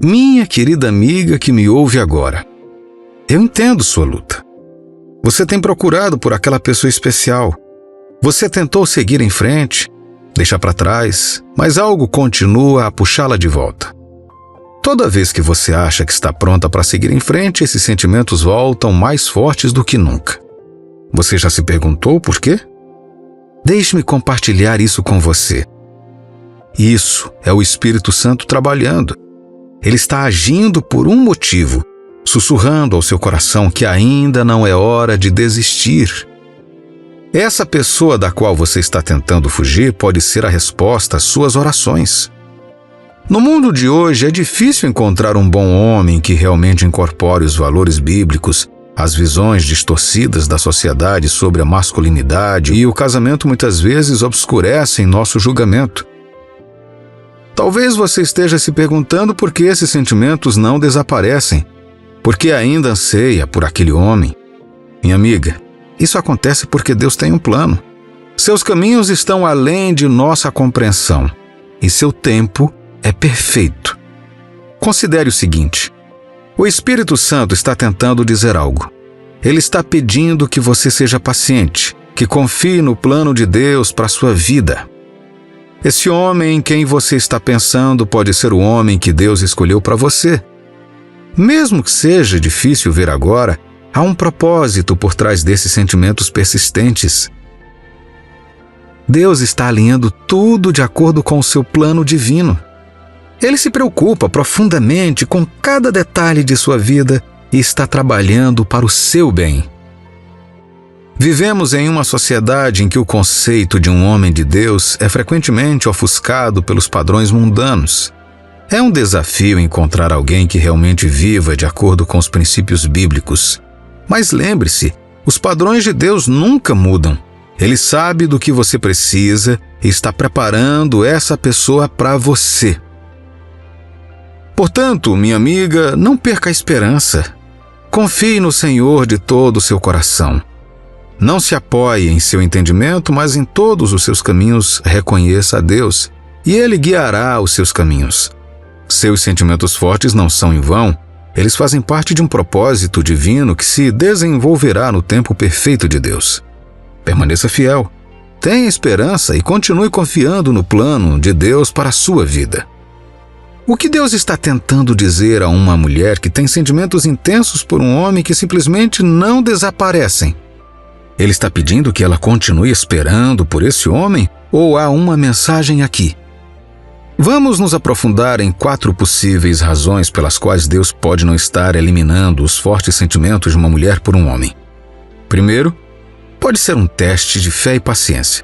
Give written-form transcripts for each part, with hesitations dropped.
Minha querida amiga que me ouve agora, eu entendo sua luta. Você tem procurado por aquela pessoa especial. Você tentou seguir em frente, deixar para trás, mas algo continua a puxá-la de volta. Toda vez que você acha que está pronta para seguir em frente, esses sentimentos voltam mais fortes do que nunca. Você já se perguntou por quê? Deixe-me compartilhar isso com você. Isso é o Espírito Santo trabalhando. Ele está agindo por um motivo, sussurrando ao seu coração que ainda não é hora de desistir. Essa pessoa da qual você está tentando fugir pode ser a resposta às suas orações. No mundo de hoje é difícil encontrar um bom homem que realmente incorpore os valores bíblicos, as visões distorcidas da sociedade sobre a masculinidade, e o casamento muitas vezes obscurecem nosso julgamento. Talvez você esteja se perguntando por que esses sentimentos não desaparecem, porque ainda anseia por aquele homem. Minha amiga, isso acontece porque Deus tem um plano. Seus caminhos estão além de nossa compreensão, e seu tempo é perfeito. Considere o seguinte: o Espírito Santo está tentando dizer algo. Ele está pedindo que você seja paciente, que confie no plano de Deus para a sua vida. Esse homem em quem você está pensando pode ser o homem que Deus escolheu para você. Mesmo que seja difícil ver agora, há um propósito por trás desses sentimentos persistentes. Deus está alinhando tudo de acordo com o seu plano divino. Ele se preocupa profundamente com cada detalhe de sua vida e está trabalhando para o seu bem. Vivemos em uma sociedade em que o conceito de um homem de Deus é frequentemente ofuscado pelos padrões mundanos. É um desafio encontrar alguém que realmente viva de acordo com os princípios bíblicos. Mas lembre-se, os padrões de Deus nunca mudam. Ele sabe do que você precisa e está preparando essa pessoa para você. Portanto, minha amiga, não perca a esperança. Confie no Senhor de todo o seu coração. Não se apoie em seu entendimento, mas em todos os seus caminhos reconheça a Deus, e Ele guiará os seus caminhos. Seus sentimentos fortes não são em vão, eles fazem parte de um propósito divino que se desenvolverá no tempo perfeito de Deus. Permaneça fiel, tenha esperança e continue confiando no plano de Deus para a sua vida. O que Deus está tentando dizer a uma mulher que tem sentimentos intensos por um homem que simplesmente não desaparecem? Ele está pedindo que ela continue esperando por esse homem, ou há uma mensagem aqui? Vamos nos aprofundar em 4 possíveis razões pelas quais Deus pode não estar eliminando os fortes sentimentos de uma mulher por um homem. Primeiro, pode ser um teste de fé e paciência.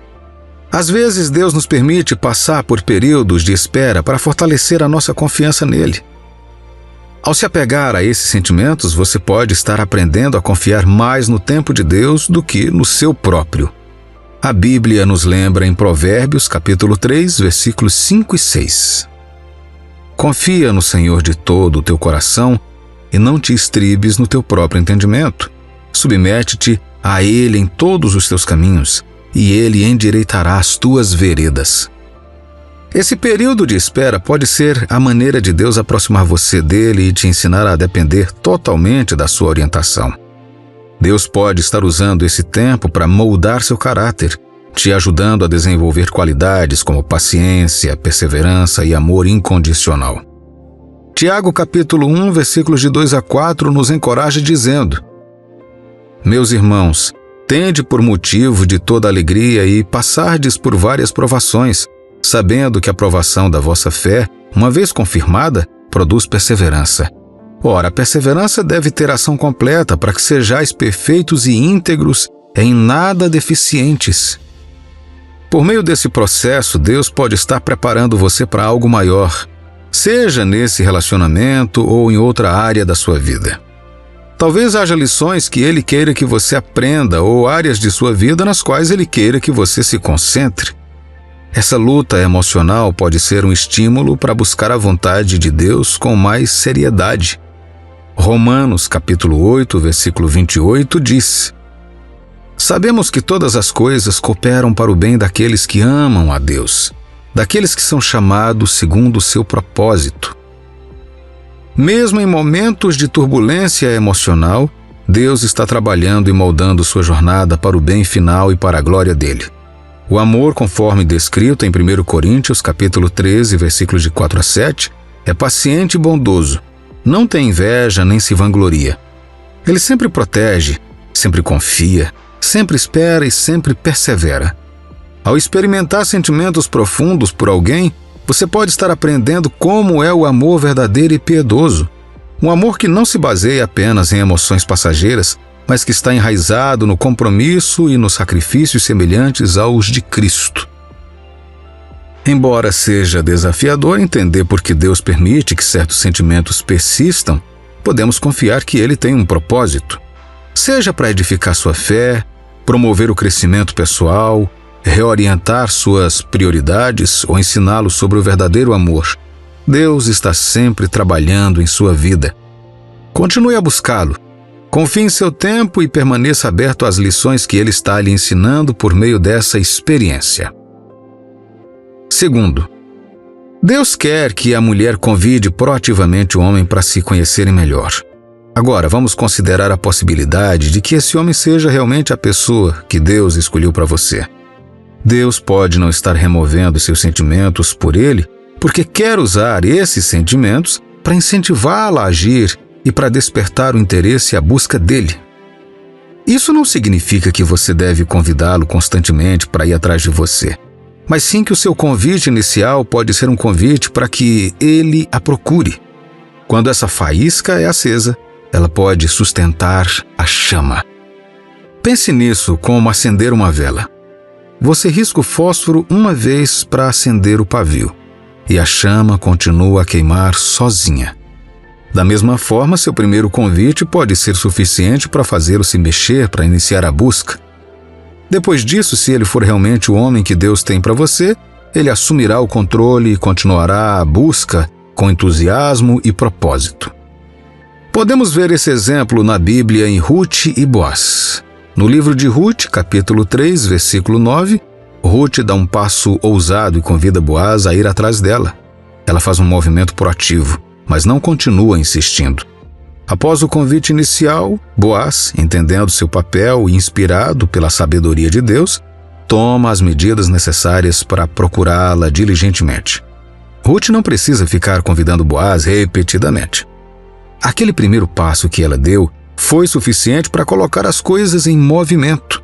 Às vezes Deus nos permite passar por períodos de espera para fortalecer a nossa confiança nele. Ao se apegar a esses sentimentos, você pode estar aprendendo a confiar mais no tempo de Deus do que no seu próprio. A Bíblia nos lembra em Provérbios, capítulo 3, versículos 5 e 6. Confia no Senhor de todo o teu coração e não te estribes no teu próprio entendimento. Submete-te a Ele em todos os teus caminhos, e Ele endireitará as tuas veredas. Esse período de espera pode ser a maneira de Deus aproximar você dele e te ensinar a depender totalmente da sua orientação. Deus pode estar usando esse tempo para moldar seu caráter, te ajudando a desenvolver qualidades como paciência, perseverança e amor incondicional. Tiago capítulo 1, versículos de 2 a 4 nos encoraja dizendo: Meus irmãos, tende por motivo de toda alegria e passardes por várias provações, sabendo que a provação da vossa fé, uma vez confirmada, produz perseverança. Ora, a perseverança deve ter ação completa para que sejais perfeitos e íntegros, em nada deficientes. Por meio desse processo, Deus pode estar preparando você para algo maior, seja nesse relacionamento ou em outra área da sua vida. Talvez haja lições que Ele queira que você aprenda ou áreas de sua vida nas quais Ele queira que você se concentre. Essa luta emocional pode ser um estímulo para buscar a vontade de Deus com mais seriedade. Romanos capítulo 8, versículo 28 diz: Sabemos que todas as coisas cooperam para o bem daqueles que amam a Deus, daqueles que são chamados segundo o seu propósito. Mesmo em momentos de turbulência emocional, Deus está trabalhando e moldando sua jornada para o bem final e para a glória dele. O amor, conforme descrito em 1 Coríntios, capítulo 13, versículos de 4 a 7, é paciente e bondoso, não tem inveja nem se vangloria. Ele sempre protege, sempre confia, sempre espera e sempre persevera. Ao experimentar sentimentos profundos por alguém, você pode estar aprendendo como é o amor verdadeiro e piedoso. Um amor que não se baseia apenas em emoções passageiras, mas que está enraizado no compromisso e nos sacrifícios semelhantes aos de Cristo. Embora seja desafiador entender por que Deus permite que certos sentimentos persistam, podemos confiar que Ele tem um propósito. Seja para edificar sua fé, promover o crescimento pessoal, reorientar suas prioridades ou ensiná-lo sobre o verdadeiro amor. Deus está sempre trabalhando em sua vida. Continue a buscá-lo. Confie em seu tempo e permaneça aberto às lições que Ele está lhe ensinando por meio dessa experiência. Segundo, Deus quer que a mulher convide proativamente o homem para se conhecerem melhor. Agora, vamos considerar a possibilidade de que esse homem seja realmente a pessoa que Deus escolheu para você. Deus pode não estar removendo seus sentimentos por ele, porque quer usar esses sentimentos para incentivá-la a agir e para despertar o interesse e a busca dele. Isso não significa que você deve convidá-lo constantemente para ir atrás de você, mas sim que o seu convite inicial pode ser um convite para que ele a procure. Quando essa faísca é acesa, ela pode sustentar a chama. Pense nisso como acender uma vela. Você risca o fósforo uma vez para acender o pavio, e a chama continua a queimar sozinha. Da mesma forma, seu primeiro convite pode ser suficiente para fazê-lo se mexer para iniciar a busca. Depois disso, se ele for realmente o homem que Deus tem para você, ele assumirá o controle e continuará a busca com entusiasmo e propósito. Podemos ver esse exemplo na Bíblia em Ruth e Boaz. No livro de Ruth, capítulo 3, versículo 9, Ruth dá um passo ousado e convida Boaz a ir atrás dela. Ela faz um movimento proativo, mas não continua insistindo. Após o convite inicial, Boaz, entendendo seu papel e inspirado pela sabedoria de Deus, toma as medidas necessárias para procurá-la diligentemente. Ruth não precisa ficar convidando Boaz repetidamente. Aquele primeiro passo que ela deu foi suficiente para colocar as coisas em movimento.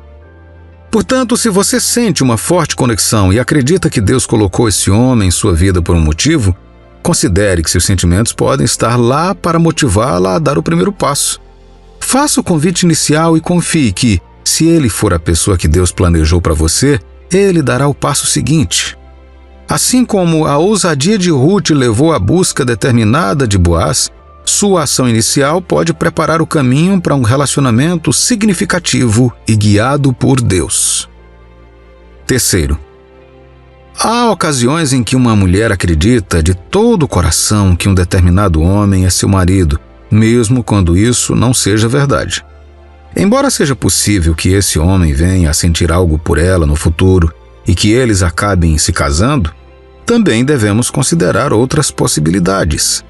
Portanto, se você sente uma forte conexão e acredita que Deus colocou esse homem em sua vida por um motivo, considere que seus sentimentos podem estar lá para motivá-la a dar o primeiro passo. Faça o convite inicial e confie que, se ele for a pessoa que Deus planejou para você, ele dará o passo seguinte. Assim como a ousadia de Ruth levou à busca determinada de Boaz, sua ação inicial pode preparar o caminho para um relacionamento significativo e guiado por Deus. Terceiro, há ocasiões em que uma mulher acredita de todo o coração que um determinado homem é seu marido, mesmo quando isso não seja verdade. Embora seja possível que esse homem venha a sentir algo por ela no futuro e que eles acabem se casando, também devemos considerar outras possibilidades.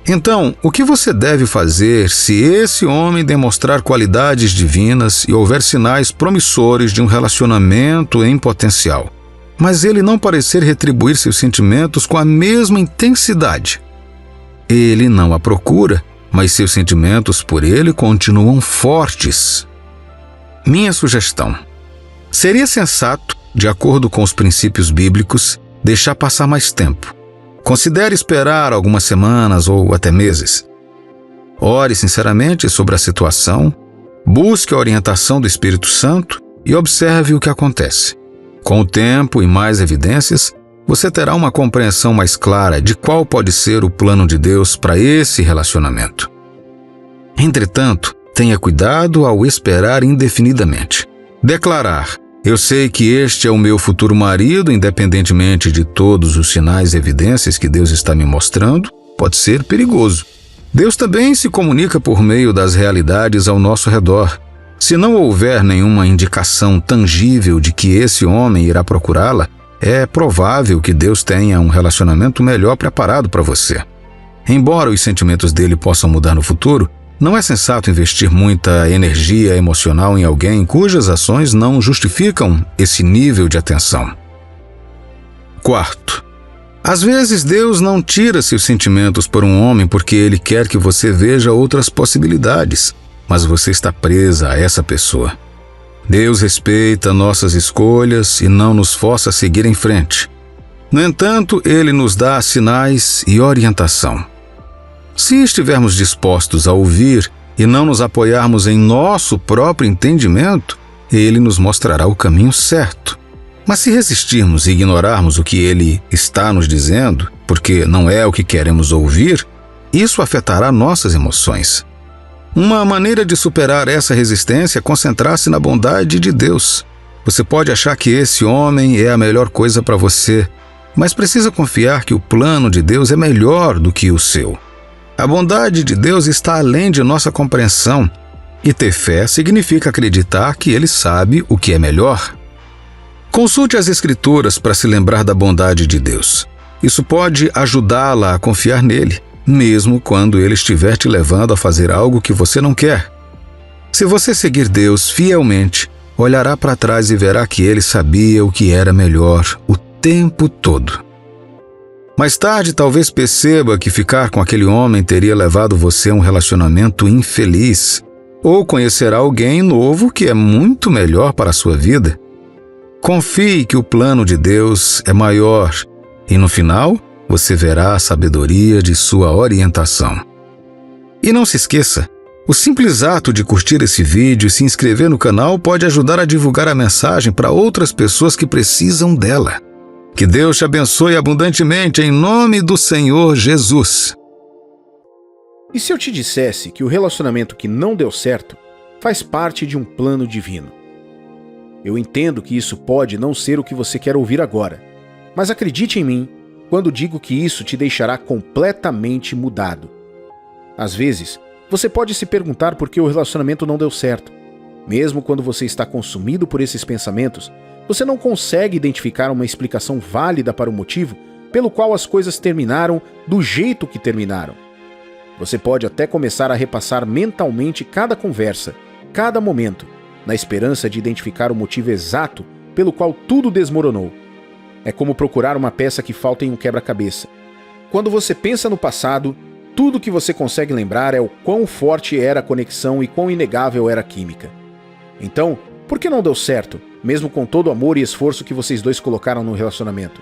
Então, o que você deve fazer se esse homem demonstrar qualidades divinas e houver sinais promissores de um relacionamento em potencial, mas ele não parecer retribuir seus sentimentos com a mesma intensidade? Ele não a procura, mas seus sentimentos por ele continuam fortes. Minha sugestão: seria sensato, de acordo com os princípios bíblicos, deixar passar mais tempo. Considere esperar algumas semanas ou até meses. Ore sinceramente sobre a situação, busque a orientação do Espírito Santo e observe o que acontece. Com o tempo e mais evidências, você terá uma compreensão mais clara de qual pode ser o plano de Deus para esse relacionamento. Entretanto, tenha cuidado ao esperar indefinidamente. Declarar: eu sei que este é o meu futuro marido, independentemente de todos os sinais e evidências que Deus está me mostrando, pode ser perigoso. Deus também se comunica por meio das realidades ao nosso redor. Se não houver nenhuma indicação tangível de que esse homem irá procurá-la, é provável que Deus tenha um relacionamento melhor preparado para você. Embora os sentimentos dele possam mudar no futuro, não é sensato investir muita energia emocional em alguém cujas ações não justificam esse nível de atenção. Quarto, às vezes Deus não tira seus sentimentos por um homem porque Ele quer que você veja outras possibilidades, mas você está presa a essa pessoa. Deus respeita nossas escolhas e não nos força a seguir em frente. No entanto, Ele nos dá sinais e orientação. Se estivermos dispostos a ouvir e não nos apoiarmos em nosso próprio entendimento, Ele nos mostrará o caminho certo. Mas se resistirmos e ignorarmos o que Ele está nos dizendo, porque não é o que queremos ouvir, isso afetará nossas emoções. Uma maneira de superar essa resistência é concentrar-se na bondade de Deus. Você pode achar que esse homem é a melhor coisa para você, mas precisa confiar que o plano de Deus é melhor do que o seu. A bondade de Deus está além de nossa compreensão, e ter fé significa acreditar que Ele sabe o que é melhor. Consulte as Escrituras para se lembrar da bondade de Deus. Isso pode ajudá-la a confiar nele, mesmo quando Ele estiver te levando a fazer algo que você não quer. Se você seguir Deus fielmente, olhará para trás e verá que Ele sabia o que era melhor o tempo todo. Mais tarde, talvez perceba que ficar com aquele homem teria levado você a um relacionamento infeliz, ou conhecerá alguém novo que é muito melhor para a sua vida. Confie que o plano de Deus é maior e, no final, você verá a sabedoria de sua orientação. E não se esqueça, o simples ato de curtir esse vídeo e se inscrever no canal pode ajudar a divulgar a mensagem para outras pessoas que precisam dela. Que Deus te abençoe abundantemente em nome do Senhor Jesus. E se eu te dissesse que o relacionamento que não deu certo faz parte de um plano divino? Eu entendo que isso pode não ser o que você quer ouvir agora, mas acredite em mim quando digo que isso te deixará completamente mudado. Às vezes, você pode se perguntar por que o relacionamento não deu certo. Mesmo quando você está consumido por esses pensamentos, você não consegue identificar uma explicação válida para o motivo pelo qual as coisas terminaram do jeito que terminaram. Você pode até começar a repassar mentalmente cada conversa, cada momento, na esperança de identificar o motivo exato pelo qual tudo desmoronou. É como procurar uma peça que falta em um quebra-cabeça. Quando você pensa no passado, tudo que você consegue lembrar é o quão forte era a conexão e quão inegável era a química. Então, por que não deu certo, mesmo com todo o amor e esforço que vocês dois colocaram no relacionamento?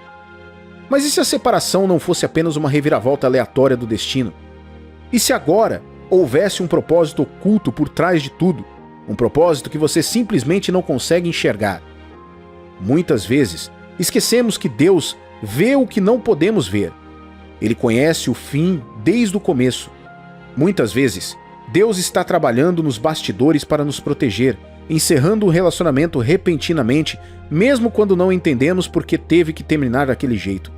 Mas e se a separação não fosse apenas uma reviravolta aleatória do destino? E se agora houvesse um propósito oculto por trás de tudo? Um propósito que você simplesmente não consegue enxergar? Muitas vezes, esquecemos que Deus vê o que não podemos ver. Ele conhece o fim desde o começo. Muitas vezes, Deus está trabalhando nos bastidores para nos proteger, encerrando um relacionamento repentinamente, mesmo quando não entendemos por que teve que terminar daquele jeito.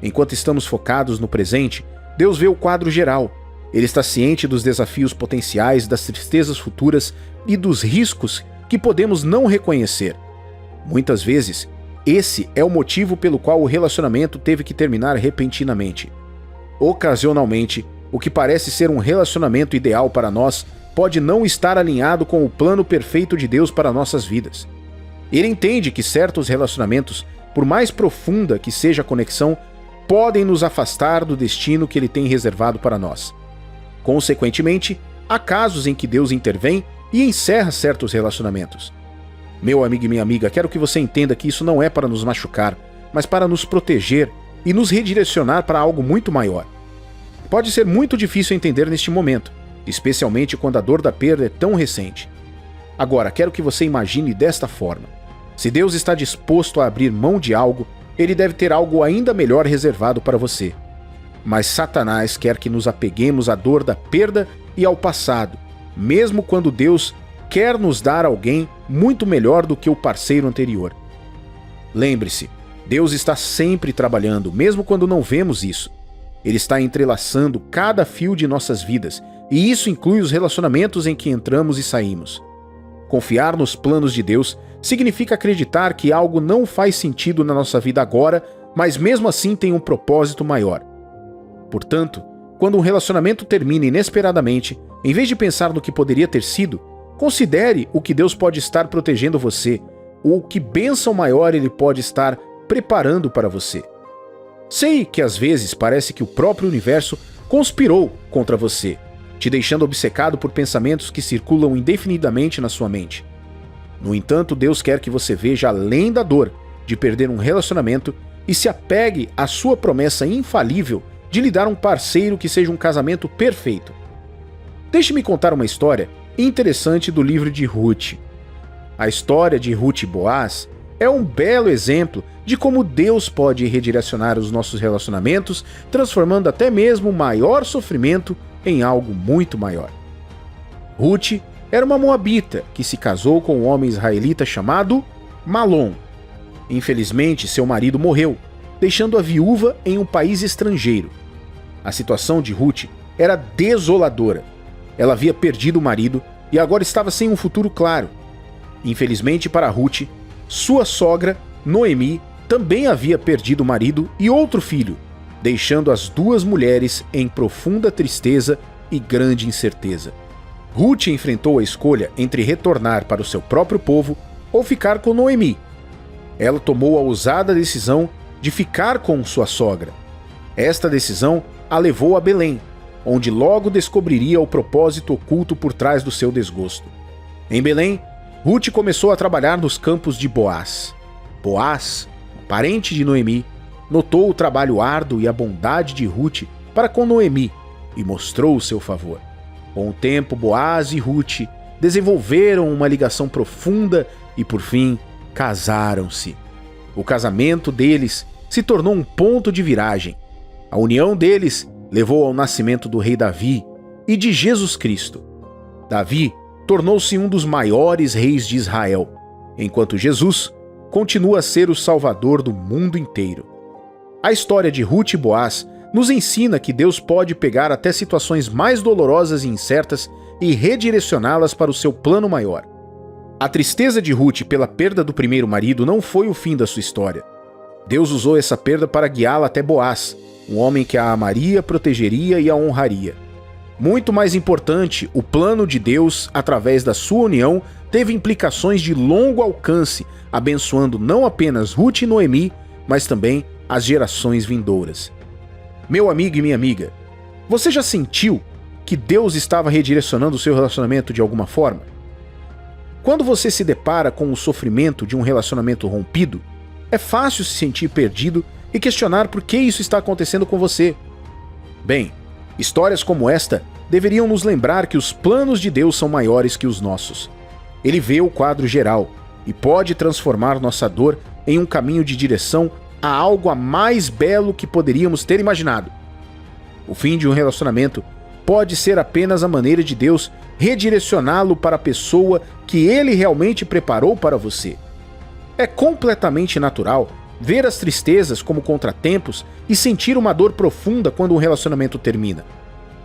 Enquanto estamos focados no presente, Deus vê o quadro geral. Ele está ciente dos desafios potenciais, das tristezas futuras e dos riscos que podemos não reconhecer. Muitas vezes, esse é o motivo pelo qual o relacionamento teve que terminar repentinamente. Ocasionalmente, o que parece ser um relacionamento ideal para nós pode não estar alinhado com o plano perfeito de Deus para nossas vidas. Ele entende que certos relacionamentos, por mais profunda que seja a conexão, podem nos afastar do destino que Ele tem reservado para nós. Consequentemente, há casos em que Deus intervém e encerra certos relacionamentos. Meu amigo e minha amiga, quero que você entenda que isso não é para nos machucar, mas para nos proteger e nos redirecionar para algo muito maior. Pode ser muito difícil entender neste momento, especialmente quando a dor da perda é tão recente. Agora, quero que você imagine desta forma. Se Deus está disposto a abrir mão de algo, Ele deve ter algo ainda melhor reservado para você. Mas Satanás quer que nos apeguemos à dor da perda e ao passado, mesmo quando Deus quer nos dar alguém muito melhor do que o parceiro anterior. Lembre-se, Deus está sempre trabalhando, mesmo quando não vemos isso. Ele está entrelaçando cada fio de nossas vidas, e isso inclui os relacionamentos em que entramos e saímos. Confiar nos planos de Deus significa acreditar que algo não faz sentido na nossa vida agora, mas mesmo assim tem um propósito maior. Portanto, Quando um relacionamento termina inesperadamente, em vez de pensar no que poderia ter sido, considere o que Deus pode estar protegendo você, ou que bênção maior Ele pode estar preparando para você. Sei que às vezes parece que o próprio universo conspirou contra você, te deixando obcecado por pensamentos que circulam indefinidamente na sua mente. No entanto, Deus quer que você veja além da dor de perder um relacionamento e se apegue à sua promessa infalível de lhe dar um parceiro que seja um casamento perfeito. Deixe-me contar uma história interessante do livro de Ruth. A história de Ruth e Boaz é um belo exemplo de como Deus pode redirecionar os nossos relacionamentos, transformando até mesmo o maior sofrimento em algo muito maior. Ruth era uma moabita que se casou com um homem israelita chamado Malom. Infelizmente, seu marido morreu, deixando-a viúva em um país estrangeiro. A situação de Ruth era desoladora. Ela havia perdido o marido e agora estava sem um futuro claro. Infelizmente para Ruth, sua sogra, Noemi, também havia perdido o marido e outro filho, deixando as duas mulheres em profunda tristeza e grande incerteza. Ruth enfrentou a escolha entre retornar para o seu próprio povo ou ficar com Noemi. Ela tomou a ousada decisão de ficar com sua sogra. Esta decisão a levou a Belém, onde logo descobriria o propósito oculto por trás do seu desgosto. Em Belém, Ruth começou a trabalhar nos campos de Boaz. Boaz, parente de Noemi, notou o trabalho árduo e a bondade de Ruth para com Noemi e mostrou o seu favor. Com o tempo, Boaz e Ruth desenvolveram uma ligação profunda e, por fim, casaram-se. O casamento deles se tornou um ponto de viragem. A união deles levou ao nascimento do rei Davi e de Jesus Cristo. Davi tornou-se um dos maiores reis de Israel, enquanto Jesus continua a ser o salvador do mundo inteiro. A história de Ruth e Boaz nos ensina que Deus pode pegar até situações mais dolorosas e incertas e redirecioná-las para o seu plano maior. A tristeza de Ruth pela perda do primeiro marido não foi o fim da sua história. Deus usou essa perda para guiá-la até Boaz, um homem que a amaria, protegeria e a honraria. Muito mais importante, o plano de Deus, através da sua união, teve implicações de longo alcance, abençoando não apenas Ruth e Noemi, mas também as gerações vindouras. Meu amigo e minha amiga, você já sentiu que Deus estava redirecionando o seu relacionamento de alguma forma? Quando você se depara com o sofrimento de um relacionamento rompido, é fácil se sentir perdido e questionar por que isso está acontecendo com você. Bem, histórias como esta deveriam nos lembrar que os planos de Deus são maiores que os nossos. Ele vê o quadro geral e pode transformar nossa dor em um caminho de direção a algo a mais belo que poderíamos ter imaginado. O fim de um relacionamento pode ser apenas a maneira de Deus redirecioná-lo para a pessoa que Ele realmente preparou para você. É completamente natural ver as tristezas como contratempos e sentir uma dor profunda quando um relacionamento termina.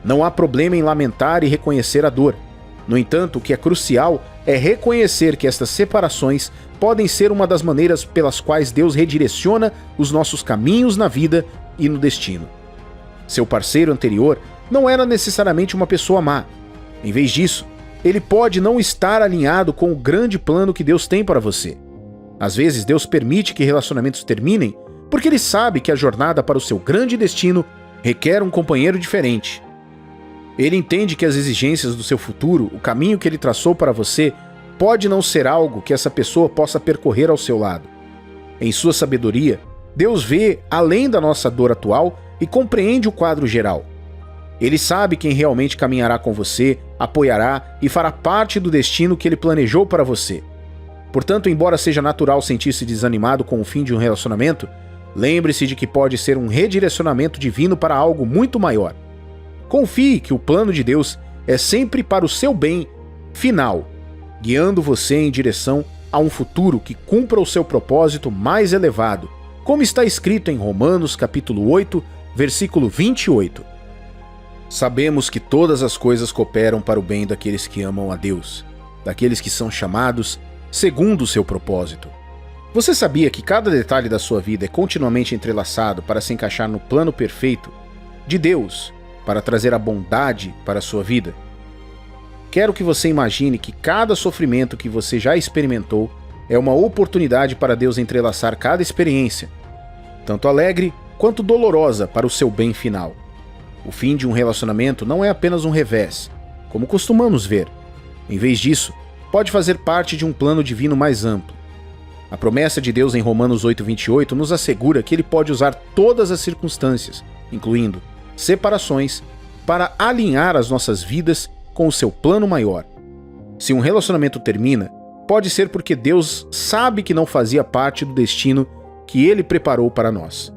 Não há problema em lamentar e reconhecer a dor. No entanto, o que é crucial é reconhecer que estas separações podem ser uma das maneiras pelas quais Deus redireciona os nossos caminhos na vida e no destino. Seu parceiro anterior não era necessariamente uma pessoa má. Em vez disso, ele pode não estar alinhado com o grande plano que Deus tem para você. Às vezes, Deus permite que relacionamentos terminem porque Ele sabe que a jornada para o seu grande destino requer um companheiro diferente. Ele entende que as exigências do seu futuro, o caminho que Ele traçou para você, pode não ser algo que essa pessoa possa percorrer ao seu lado. Em sua sabedoria, Deus vê além da nossa dor atual e compreende o quadro geral. Ele sabe quem realmente caminhará com você, apoiará e fará parte do destino que Ele planejou para você. Portanto, embora seja natural sentir-se desanimado com o fim de um relacionamento, lembre-se de que pode ser um redirecionamento divino para algo muito maior. Confie que o plano de Deus é sempre para o seu bem final, guiando você em direção a um futuro que cumpra o seu propósito mais elevado, como está escrito em Romanos capítulo 8, versículo 28. Sabemos que todas as coisas cooperam para o bem daqueles que amam a Deus, daqueles que são chamados segundo o seu propósito. Você sabia que cada detalhe da sua vida é continuamente entrelaçado para se encaixar no plano perfeito de Deus para trazer a bondade para a sua vida? Quero que você imagine que cada sofrimento que você já experimentou é uma oportunidade para Deus entrelaçar cada experiência, tanto alegre quanto dolorosa, para o seu bem final. O fim de um relacionamento não é apenas um revés, como costumamos ver. Em vez disso, pode fazer parte de um plano divino mais amplo. A promessa de Deus em Romanos 8:28 nos assegura que Ele pode usar todas as circunstâncias, incluindo separações, para alinhar as nossas vidas com o seu plano maior. Se um relacionamento termina, pode ser porque Deus sabe que não fazia parte do destino que Ele preparou para nós.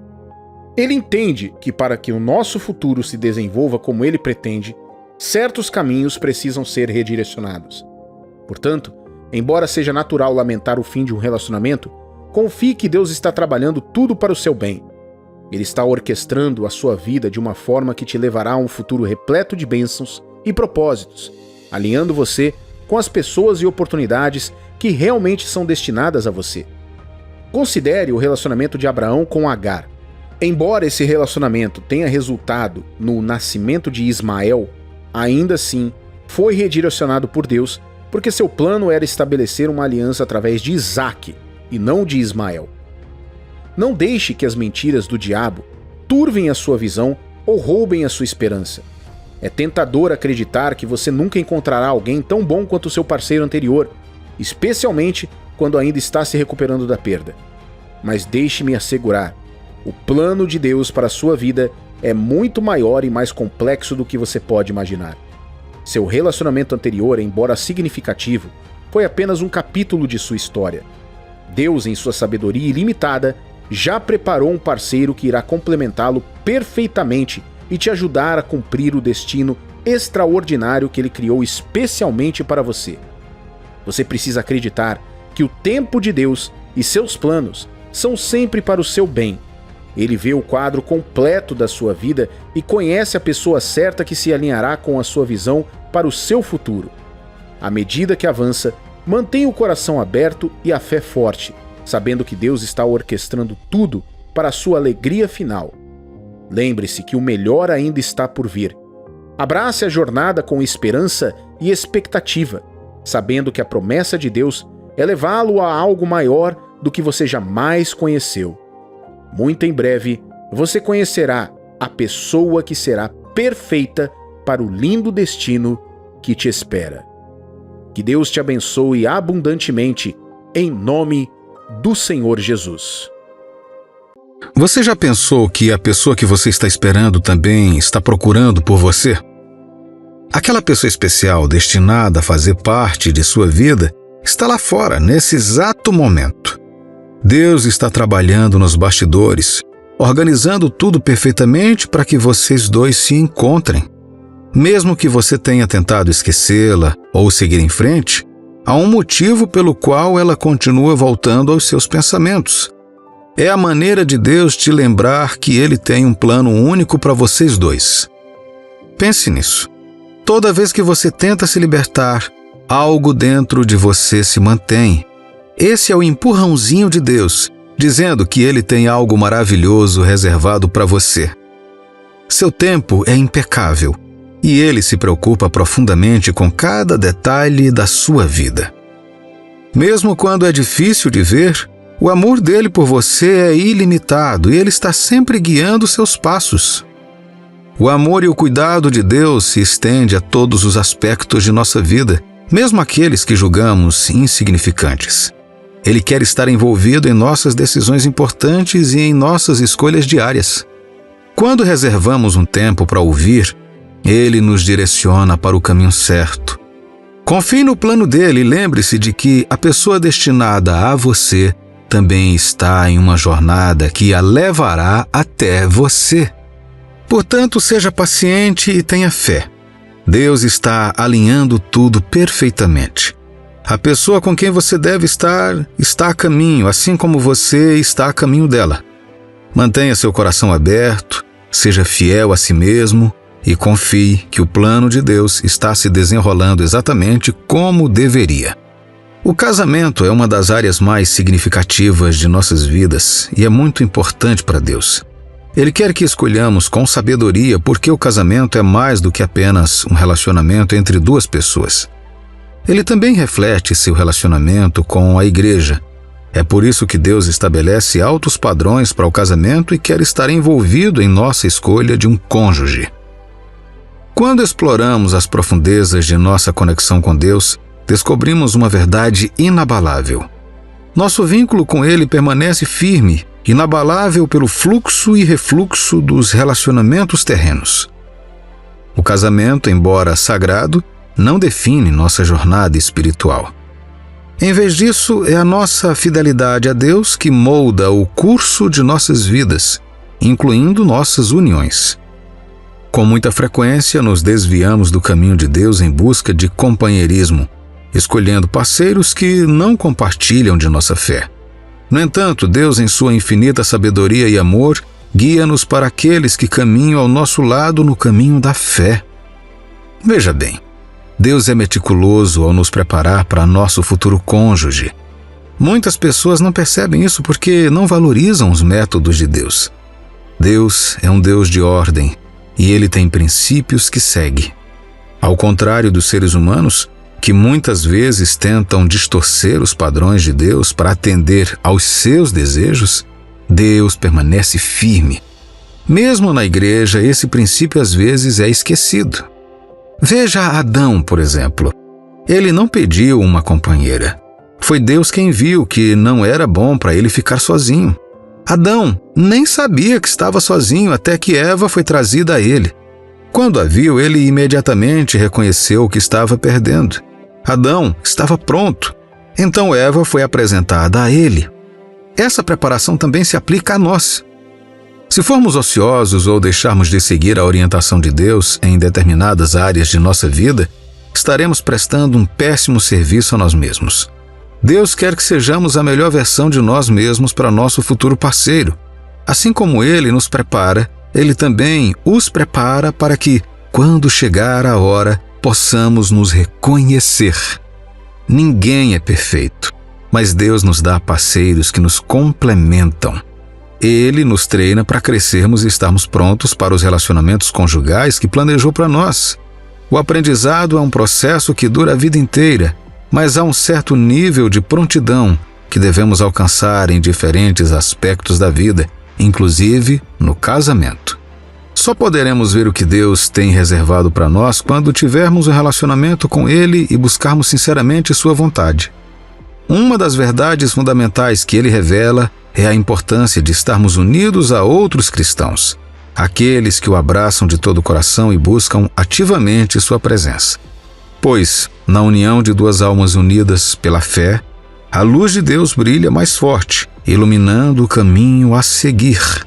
Ele entende que para que o nosso futuro se desenvolva como Ele pretende, certos caminhos precisam ser redirecionados. Portanto, embora seja natural lamentar o fim de um relacionamento, confie que Deus está trabalhando tudo para o seu bem. Ele está orquestrando a sua vida de uma forma que te levará a um futuro repleto de bênçãos e propósitos, alinhando você com as pessoas e oportunidades que realmente são destinadas a você. Considere o relacionamento de Abraão com Agar. Embora esse relacionamento tenha resultado no nascimento de Ismael, ainda assim foi redirecionado por Deus, porque seu plano era estabelecer uma aliança através de Isaque e não de Ismael. Não deixe que as mentiras do diabo turvem a sua visão ou roubem a sua esperança. É tentador acreditar que você nunca encontrará alguém tão bom quanto o seu parceiro anterior, especialmente quando ainda está se recuperando da perda. Mas deixe-me assegurar, o plano de Deus para a sua vida é muito maior e mais complexo do que você pode imaginar. Seu relacionamento anterior, embora significativo, foi apenas um capítulo de sua história. Deus, em sua sabedoria ilimitada, já preparou um parceiro que irá complementá-lo perfeitamente e te ajudar a cumprir o destino extraordinário que Ele criou especialmente para você. Você precisa acreditar que o tempo de Deus e seus planos são sempre para o seu bem. Ele vê o quadro completo da sua vida e conhece a pessoa certa que se alinhará com a sua visão para o seu futuro. À medida que avança, mantenha o coração aberto e a fé forte, sabendo que Deus está orquestrando tudo para a sua alegria final. Lembre-se que o melhor ainda está por vir. Abrace a jornada com esperança e expectativa, sabendo que a promessa de Deus é levá-lo a algo maior do que você jamais conheceu. Muito em breve, você conhecerá a pessoa que será perfeita para o lindo destino que te espera. Que Deus te abençoe abundantemente, em nome do Senhor Jesus. Você já pensou que a pessoa que você está esperando também está procurando por você? Aquela pessoa especial destinada a fazer parte de sua vida está lá fora, nesse exato momento. Deus está trabalhando nos bastidores, organizando tudo perfeitamente para que vocês dois se encontrem. Mesmo que você tenha tentado esquecê-la ou seguir em frente, há um motivo pelo qual ela continua voltando aos seus pensamentos. É a maneira de Deus te lembrar que Ele tem um plano único para vocês dois. Pense nisso. Toda vez que você tenta se libertar, algo dentro de você se mantém. Esse é o empurrãozinho de Deus, dizendo que Ele tem algo maravilhoso reservado para você. Seu tempo é impecável e Ele se preocupa profundamente com cada detalhe da sua vida. Mesmo quando é difícil de ver, o amor dele por você é ilimitado e Ele está sempre guiando seus passos. O amor e o cuidado de Deus se estende a todos os aspectos de nossa vida, mesmo aqueles que julgamos insignificantes. Ele quer estar envolvido em nossas decisões importantes e em nossas escolhas diárias. Quando reservamos um tempo para ouvir, Ele nos direciona para o caminho certo. Confie no plano dele e lembre-se de que a pessoa destinada a você também está em uma jornada que a levará até você. Portanto, seja paciente e tenha fé. Deus está alinhando tudo perfeitamente. A pessoa com quem você deve estar está a caminho, assim como você está a caminho dela. Mantenha seu coração aberto, seja fiel a si mesmo e confie que o plano de Deus está se desenrolando exatamente como deveria. O casamento é uma das áreas mais significativas de nossas vidas e é muito importante para Deus. Ele quer que escolhamos com sabedoria, porque o casamento é mais do que apenas um relacionamento entre duas pessoas. Ele também reflete seu relacionamento com a igreja. É por isso que Deus estabelece altos padrões para o casamento e quer estar envolvido em nossa escolha de um cônjuge. Quando exploramos as profundezas de nossa conexão com Deus, descobrimos uma verdade inabalável. Nosso vínculo com Ele permanece firme, inabalável pelo fluxo e refluxo dos relacionamentos terrenos. O casamento, embora sagrado, não define nossa jornada espiritual. Em vez disso, é a nossa fidelidade a Deus que molda o curso de nossas vidas, incluindo nossas uniões. Com muita frequência, nos desviamos do caminho de Deus em busca de companheirismo, escolhendo parceiros que não compartilham de nossa fé. No entanto, Deus, em sua infinita sabedoria e amor, guia-nos para aqueles que caminham ao nosso lado no caminho da fé. Veja bem, Deus é meticuloso ao nos preparar para nosso futuro cônjuge. Muitas pessoas não percebem isso porque não valorizam os métodos de Deus. Deus é um Deus de ordem e Ele tem princípios que segue. Ao contrário dos seres humanos, que muitas vezes tentam distorcer os padrões de Deus para atender aos seus desejos, Deus permanece firme. Mesmo na igreja, esse princípio às vezes é esquecido. Veja Adão, por exemplo. Ele não pediu uma companheira. Foi Deus quem viu que não era bom para ele ficar sozinho. Adão nem sabia que estava sozinho até que Eva foi trazida a ele. Quando a viu, ele imediatamente reconheceu o que estava perdendo. Adão estava pronto. Então Eva foi apresentada a ele. Essa preparação também se aplica a nós. Se formos ociosos ou deixarmos de seguir a orientação de Deus em determinadas áreas de nossa vida, estaremos prestando um péssimo serviço a nós mesmos. Deus quer que sejamos a melhor versão de nós mesmos para nosso futuro parceiro. Assim como Ele nos prepara, Ele também os prepara para que, quando chegar a hora, possamos nos reconhecer. Ninguém é perfeito, mas Deus nos dá parceiros que nos complementam. Ele nos treina para crescermos e estarmos prontos para os relacionamentos conjugais que planejou para nós. O aprendizado é um processo que dura a vida inteira, mas há um certo nível de prontidão que devemos alcançar em diferentes aspectos da vida, inclusive no casamento. Só poderemos ver o que Deus tem reservado para nós quando tivermos um relacionamento com Ele e buscarmos sinceramente sua vontade. Uma das verdades fundamentais que Ele revela é a importância de estarmos unidos a outros cristãos, aqueles que o abraçam de todo o coração e buscam ativamente sua presença. Pois, na união de duas almas unidas pela fé, a luz de Deus brilha mais forte, iluminando o caminho a seguir.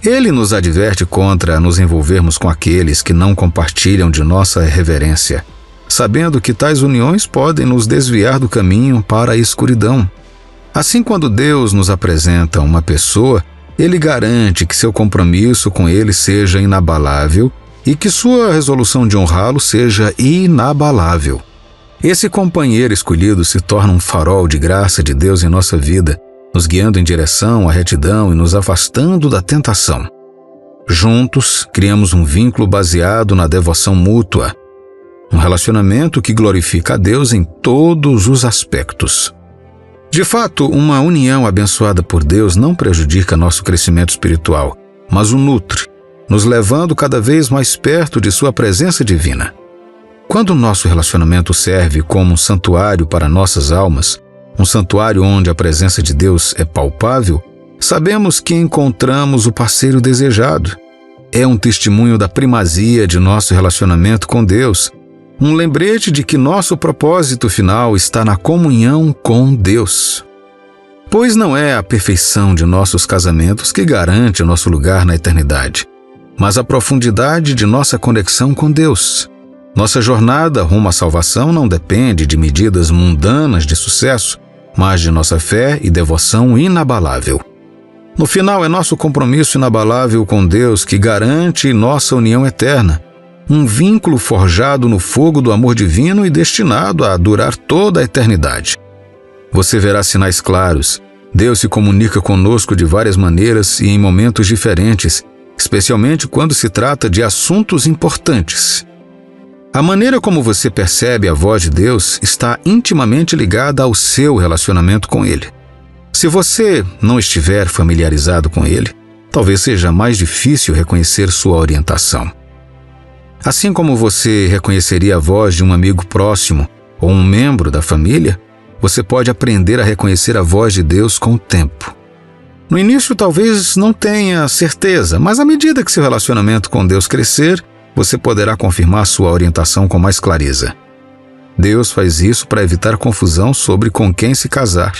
Ele nos adverte contra nos envolvermos com aqueles que não compartilham de nossa reverência, sabendo que tais uniões podem nos desviar do caminho para a escuridão. Assim, quando Deus nos apresenta uma pessoa, Ele garante que seu compromisso com ele seja inabalável e que sua resolução de honrá-lo seja inabalável. Esse companheiro escolhido se torna um farol de graça de Deus em nossa vida, nos guiando em direção à retidão e nos afastando da tentação. Juntos, criamos um vínculo baseado na devoção mútua, um relacionamento que glorifica a Deus em todos os aspectos. De fato, uma união abençoada por Deus não prejudica nosso crescimento espiritual, mas o nutre, nos levando cada vez mais perto de sua presença divina. Quando o nosso relacionamento serve como um santuário para nossas almas, um santuário onde a presença de Deus é palpável, sabemos que encontramos o parceiro desejado. É um testemunho da primazia de nosso relacionamento com Deus, um lembrete de que nosso propósito final está na comunhão com Deus. Pois não é a perfeição de nossos casamentos que garante nosso lugar na eternidade, mas a profundidade de nossa conexão com Deus. Nossa jornada rumo à salvação não depende de medidas mundanas de sucesso, mas de nossa fé e devoção inabalável. No final, é nosso compromisso inabalável com Deus que garante nossa união eterna, um vínculo forjado no fogo do amor divino e destinado a durar toda a eternidade. Você verá sinais claros. Deus se comunica conosco de várias maneiras e em momentos diferentes, especialmente quando se trata de assuntos importantes. A maneira como você percebe a voz de Deus está intimamente ligada ao seu relacionamento com Ele. Se você não estiver familiarizado com Ele, talvez seja mais difícil reconhecer sua orientação. Assim como você reconheceria a voz de um amigo próximo ou um membro da família, você pode aprender a reconhecer a voz de Deus com o tempo. No início, talvez não tenha certeza, mas à medida que seu relacionamento com Deus crescer, você poderá confirmar sua orientação com mais clareza. Deus faz isso para evitar confusão sobre com quem se casar.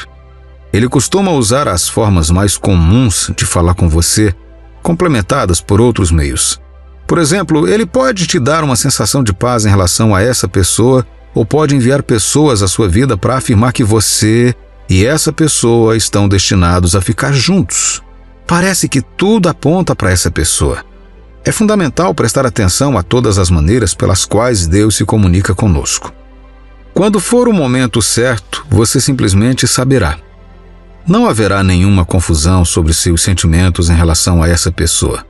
Ele costuma usar as formas mais comuns de falar com você, complementadas por outros meios. Por exemplo, ele pode te dar uma sensação de paz em relação a essa pessoa, ou pode enviar pessoas à sua vida para afirmar que você e essa pessoa estão destinados a ficar juntos. Parece que tudo aponta para essa pessoa. É fundamental prestar atenção a todas as maneiras pelas quais Deus se comunica conosco. Quando for o momento certo, você simplesmente saberá. Não haverá nenhuma confusão sobre seus sentimentos em relação a essa pessoa.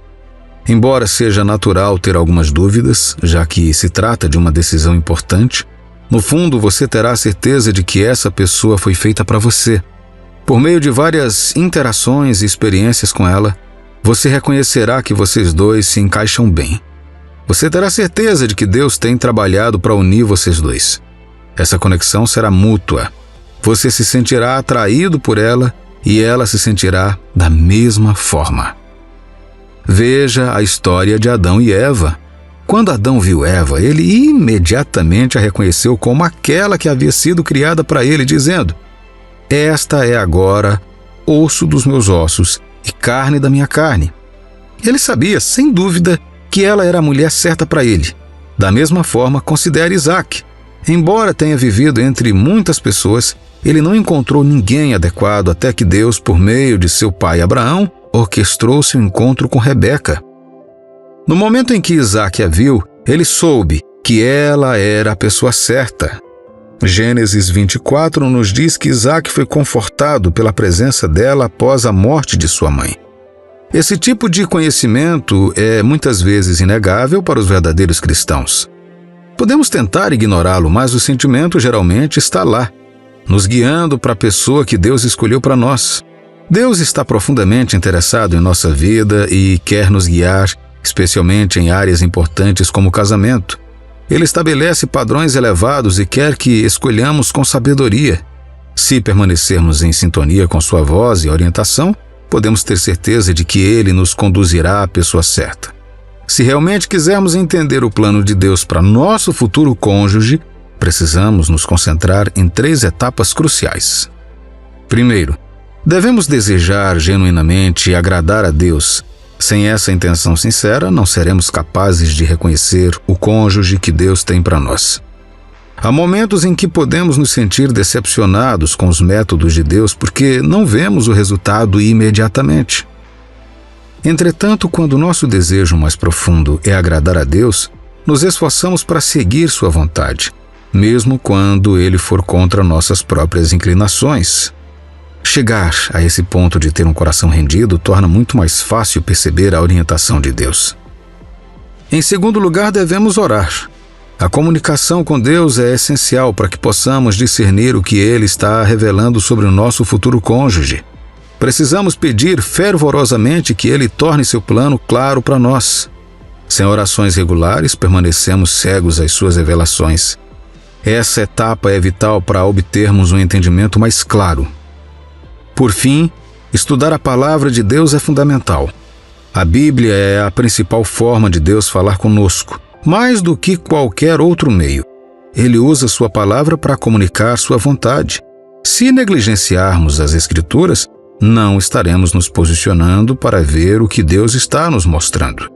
Embora seja natural ter algumas dúvidas, já que se trata de uma decisão importante, no fundo você terá a certeza de que essa pessoa foi feita para você. Por meio de várias interações e experiências com ela, você reconhecerá que vocês dois se encaixam bem. Você terá certeza de que Deus tem trabalhado para unir vocês dois. Essa conexão será mútua. Você se sentirá atraído por ela e ela se sentirá da mesma forma. Veja a história de Adão e Eva. Quando Adão viu Eva, ele imediatamente a reconheceu como aquela que havia sido criada para ele, dizendo: "Esta é agora osso dos meus ossos e carne da minha carne." Ele sabia, sem dúvida, que ela era a mulher certa para ele. Da mesma forma, considere Isaac. Embora tenha vivido entre muitas pessoas, ele não encontrou ninguém adequado até que Deus, por meio de seu pai Abraão, orquestrou seu encontro com Rebeca. No momento em que Isaac a viu, ele soube que ela era a pessoa certa. Gênesis 24 nos diz que Isaac foi confortado pela presença dela após a morte de sua mãe. Esse tipo de conhecimento é muitas vezes inegável para os verdadeiros cristãos. Podemos tentar ignorá-lo, mas o sentimento geralmente está lá, nos guiando para a pessoa que Deus escolheu para nós. Deus está profundamente interessado em nossa vida e quer nos guiar, especialmente em áreas importantes como o casamento. Ele estabelece padrões elevados e quer que escolhamos com sabedoria. Se permanecermos em sintonia com sua voz e orientação, podemos ter certeza de que Ele nos conduzirá à pessoa certa. Se realmente quisermos entender o plano de Deus para nosso futuro cônjuge, precisamos nos concentrar em 3 etapas cruciais. Primeiro, devemos desejar genuinamente agradar a Deus. Sem essa intenção sincera, não seremos capazes de reconhecer o cônjuge que Deus tem para nós. Há momentos em que podemos nos sentir decepcionados com os métodos de Deus porque não vemos o resultado imediatamente. Entretanto, quando nosso desejo mais profundo é agradar a Deus, nos esforçamos para seguir sua vontade, mesmo quando ele for contra nossas próprias inclinações. Chegar a esse ponto de ter um coração rendido torna muito mais fácil perceber a orientação de Deus. Em segundo lugar, devemos orar. A comunicação com Deus é essencial para que possamos discernir o que Ele está revelando sobre o nosso futuro cônjuge. Precisamos pedir fervorosamente que Ele torne seu plano claro para nós. Sem orações regulares, permanecemos cegos às suas revelações. Essa etapa é vital para obtermos um entendimento mais claro. Por fim, estudar a palavra de Deus é fundamental. A Bíblia é a principal forma de Deus falar conosco, mais do que qualquer outro meio. Ele usa sua palavra para comunicar sua vontade. Se negligenciarmos as Escrituras, não estaremos nos posicionando para ver o que Deus está nos mostrando.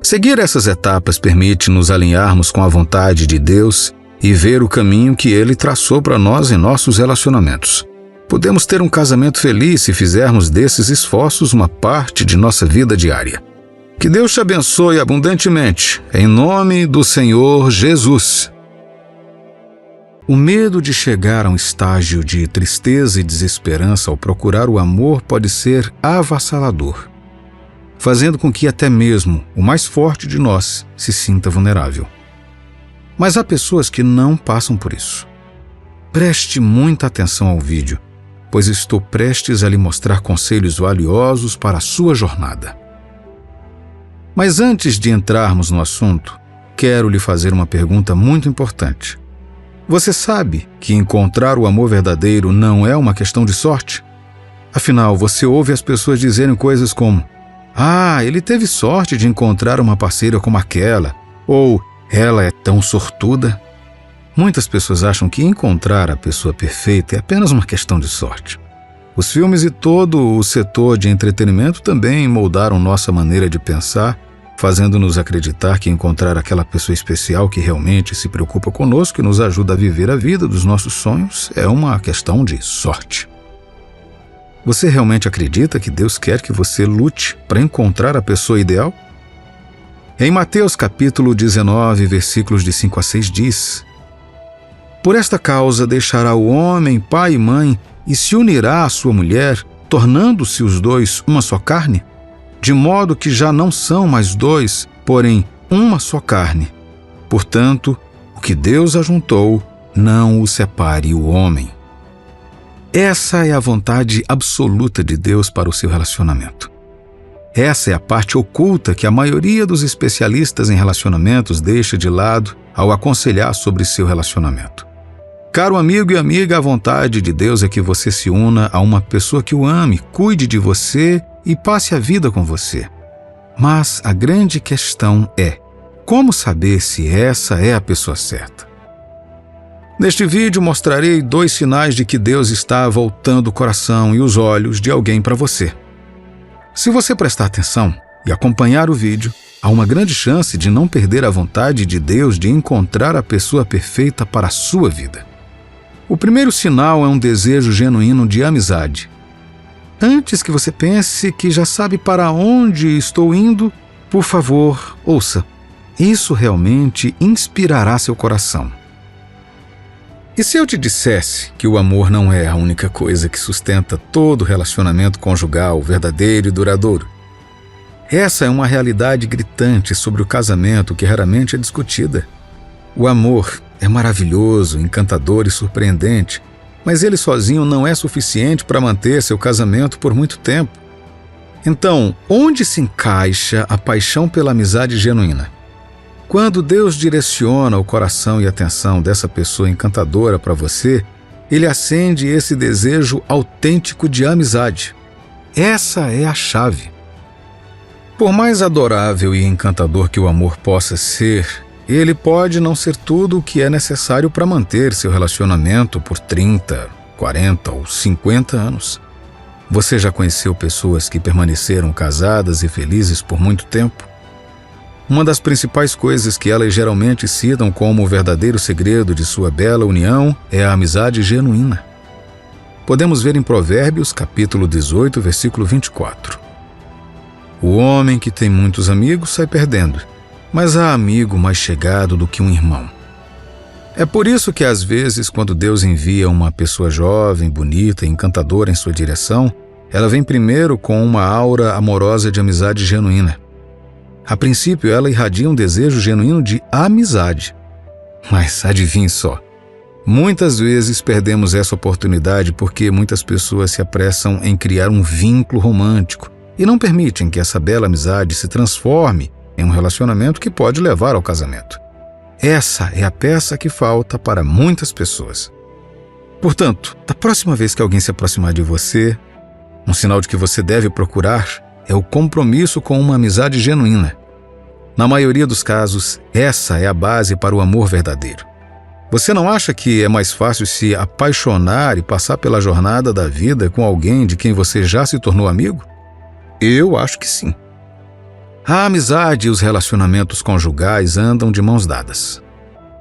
Seguir essas etapas permite nos alinharmos com a vontade de Deus e ver o caminho que Ele traçou para nós em nossos relacionamentos. Podemos ter um casamento feliz se fizermos desses esforços uma parte de nossa vida diária. Que Deus te abençoe abundantemente, em nome do Senhor Jesus. O medo de chegar a um estágio de tristeza e desesperança ao procurar o amor pode ser avassalador. fazendo com que até mesmo o mais forte de nós se sinta vulnerável. Mas há pessoas que não passam por isso. Preste muita atenção ao vídeo, pois estou prestes a lhe mostrar conselhos valiosos para a sua jornada. Mas antes de entrarmos no assunto, quero lhe fazer uma pergunta muito importante. Você sabe que encontrar o amor verdadeiro não é uma questão de sorte? Afinal, você ouve as pessoas dizerem coisas como: "Ah, ele teve sorte de encontrar uma parceira como aquela", ou "Ela é tão sortuda". Muitas pessoas acham que encontrar a pessoa perfeita é apenas uma questão de sorte. Os filmes e todo o setor de entretenimento também moldaram nossa maneira de pensar, fazendo-nos acreditar que encontrar aquela pessoa especial que realmente se preocupa conosco e nos ajuda a viver a vida dos nossos sonhos é uma questão de sorte. Você realmente acredita que Deus quer que você lute para encontrar a pessoa ideal? Em Mateus capítulo 19, versículos de 5 a 6 diz: "Por esta causa deixará o homem pai e mãe e se unirá à sua mulher, tornando-se os dois uma só carne, de modo que já não são mais dois, porém uma só carne. Portanto, o que Deus ajuntou, não o separe o homem." Essa é a vontade absoluta de Deus para o seu relacionamento. Essa é a parte oculta que a maioria dos especialistas em relacionamentos deixa de lado ao aconselhar sobre seu relacionamento. Caro amigo e amiga, a vontade de Deus é que você se una a uma pessoa que o ame, cuide de você e passe a vida com você. Mas a grande questão é: como saber se essa é a pessoa certa? Neste vídeo mostrarei 2 sinais de que Deus está voltando o coração e os olhos de alguém para você. Se você prestar atenção e acompanhar o vídeo, há uma grande chance de não perder a vontade de Deus de encontrar a pessoa perfeita para a sua vida. O primeiro sinal é um desejo genuíno de amizade. Antes que você pense que já sabe para onde estou indo, por favor, ouça. Isso realmente inspirará seu coração. E se eu te dissesse que o amor não é a única coisa que sustenta todo relacionamento conjugal verdadeiro e duradouro? Essa é uma realidade gritante sobre o casamento que raramente é discutida. O amor é maravilhoso, encantador e surpreendente, mas ele sozinho não é suficiente para manter seu casamento por muito tempo. Então, onde se encaixa a paixão pela amizade genuína? Quando Deus direciona o coração e a atenção dessa pessoa encantadora para você, Ele acende esse desejo autêntico de amizade. Essa é a chave. Por mais adorável e encantador que o amor possa ser, ele pode não ser tudo o que é necessário para manter seu relacionamento por 30, 40 ou 50 anos. Você já conheceu pessoas que permaneceram casadas e felizes por muito tempo? Uma das principais coisas que elas geralmente citam como o verdadeiro segredo de sua bela união é a amizade genuína. Podemos ver em Provérbios, capítulo 18, versículo 24. O homem que tem muitos amigos sai perdendo, mas há amigo mais chegado do que um irmão. É por isso que às vezes, quando Deus envia uma pessoa jovem, bonita e encantadora em sua direção, ela vem primeiro com uma aura amorosa de amizade genuína. A princípio, ela irradia um desejo genuíno de amizade. Mas adivinhe só, muitas vezes perdemos essa oportunidade porque muitas pessoas se apressam em criar um vínculo romântico e não permitem que essa bela amizade se transforme em um relacionamento que pode levar ao casamento. Essa é a peça que falta para muitas pessoas. Portanto, da próxima vez que alguém se aproximar de você, um sinal de que você deve procurar é o compromisso com uma amizade genuína. Na maioria dos casos, essa é a base para o amor verdadeiro. Você não acha que é mais fácil se apaixonar e passar pela jornada da vida com alguém de quem você já se tornou amigo? Eu acho que sim. A amizade e os relacionamentos conjugais andam de mãos dadas.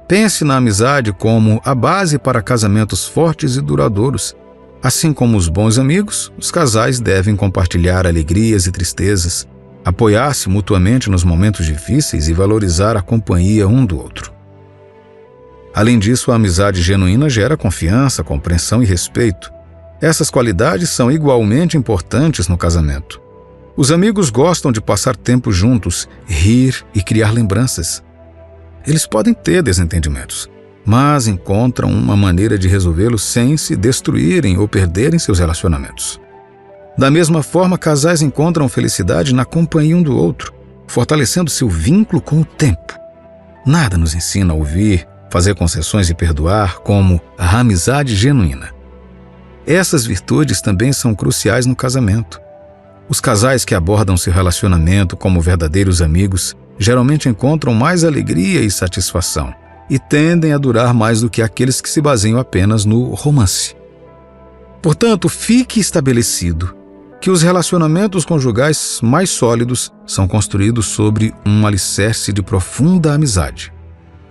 Pense na amizade como a base para casamentos fortes e duradouros. Assim como os bons amigos, os casais devem compartilhar alegrias e tristezas, apoiar-se mutuamente nos momentos difíceis e valorizar a companhia um do outro. Além disso, a amizade genuína gera confiança, compreensão e respeito. Essas qualidades são igualmente importantes no casamento. Os amigos gostam de passar tempo juntos, rir e criar lembranças. Eles podem ter desentendimentos, mas encontram uma maneira de resolvê-los sem se destruírem ou perderem seus relacionamentos. Da mesma forma, casais encontram felicidade na companhia um do outro, fortalecendo seu vínculo com o tempo. Nada nos ensina a ouvir, fazer concessões e perdoar como a amizade genuína. Essas virtudes também são cruciais no casamento. Os casais que abordam seu relacionamento como verdadeiros amigos geralmente encontram mais alegria e satisfação e tendem a durar mais do que aqueles que se baseiam apenas no romance. Portanto, fique estabelecido que os relacionamentos conjugais mais sólidos são construídos sobre um alicerce de profunda amizade.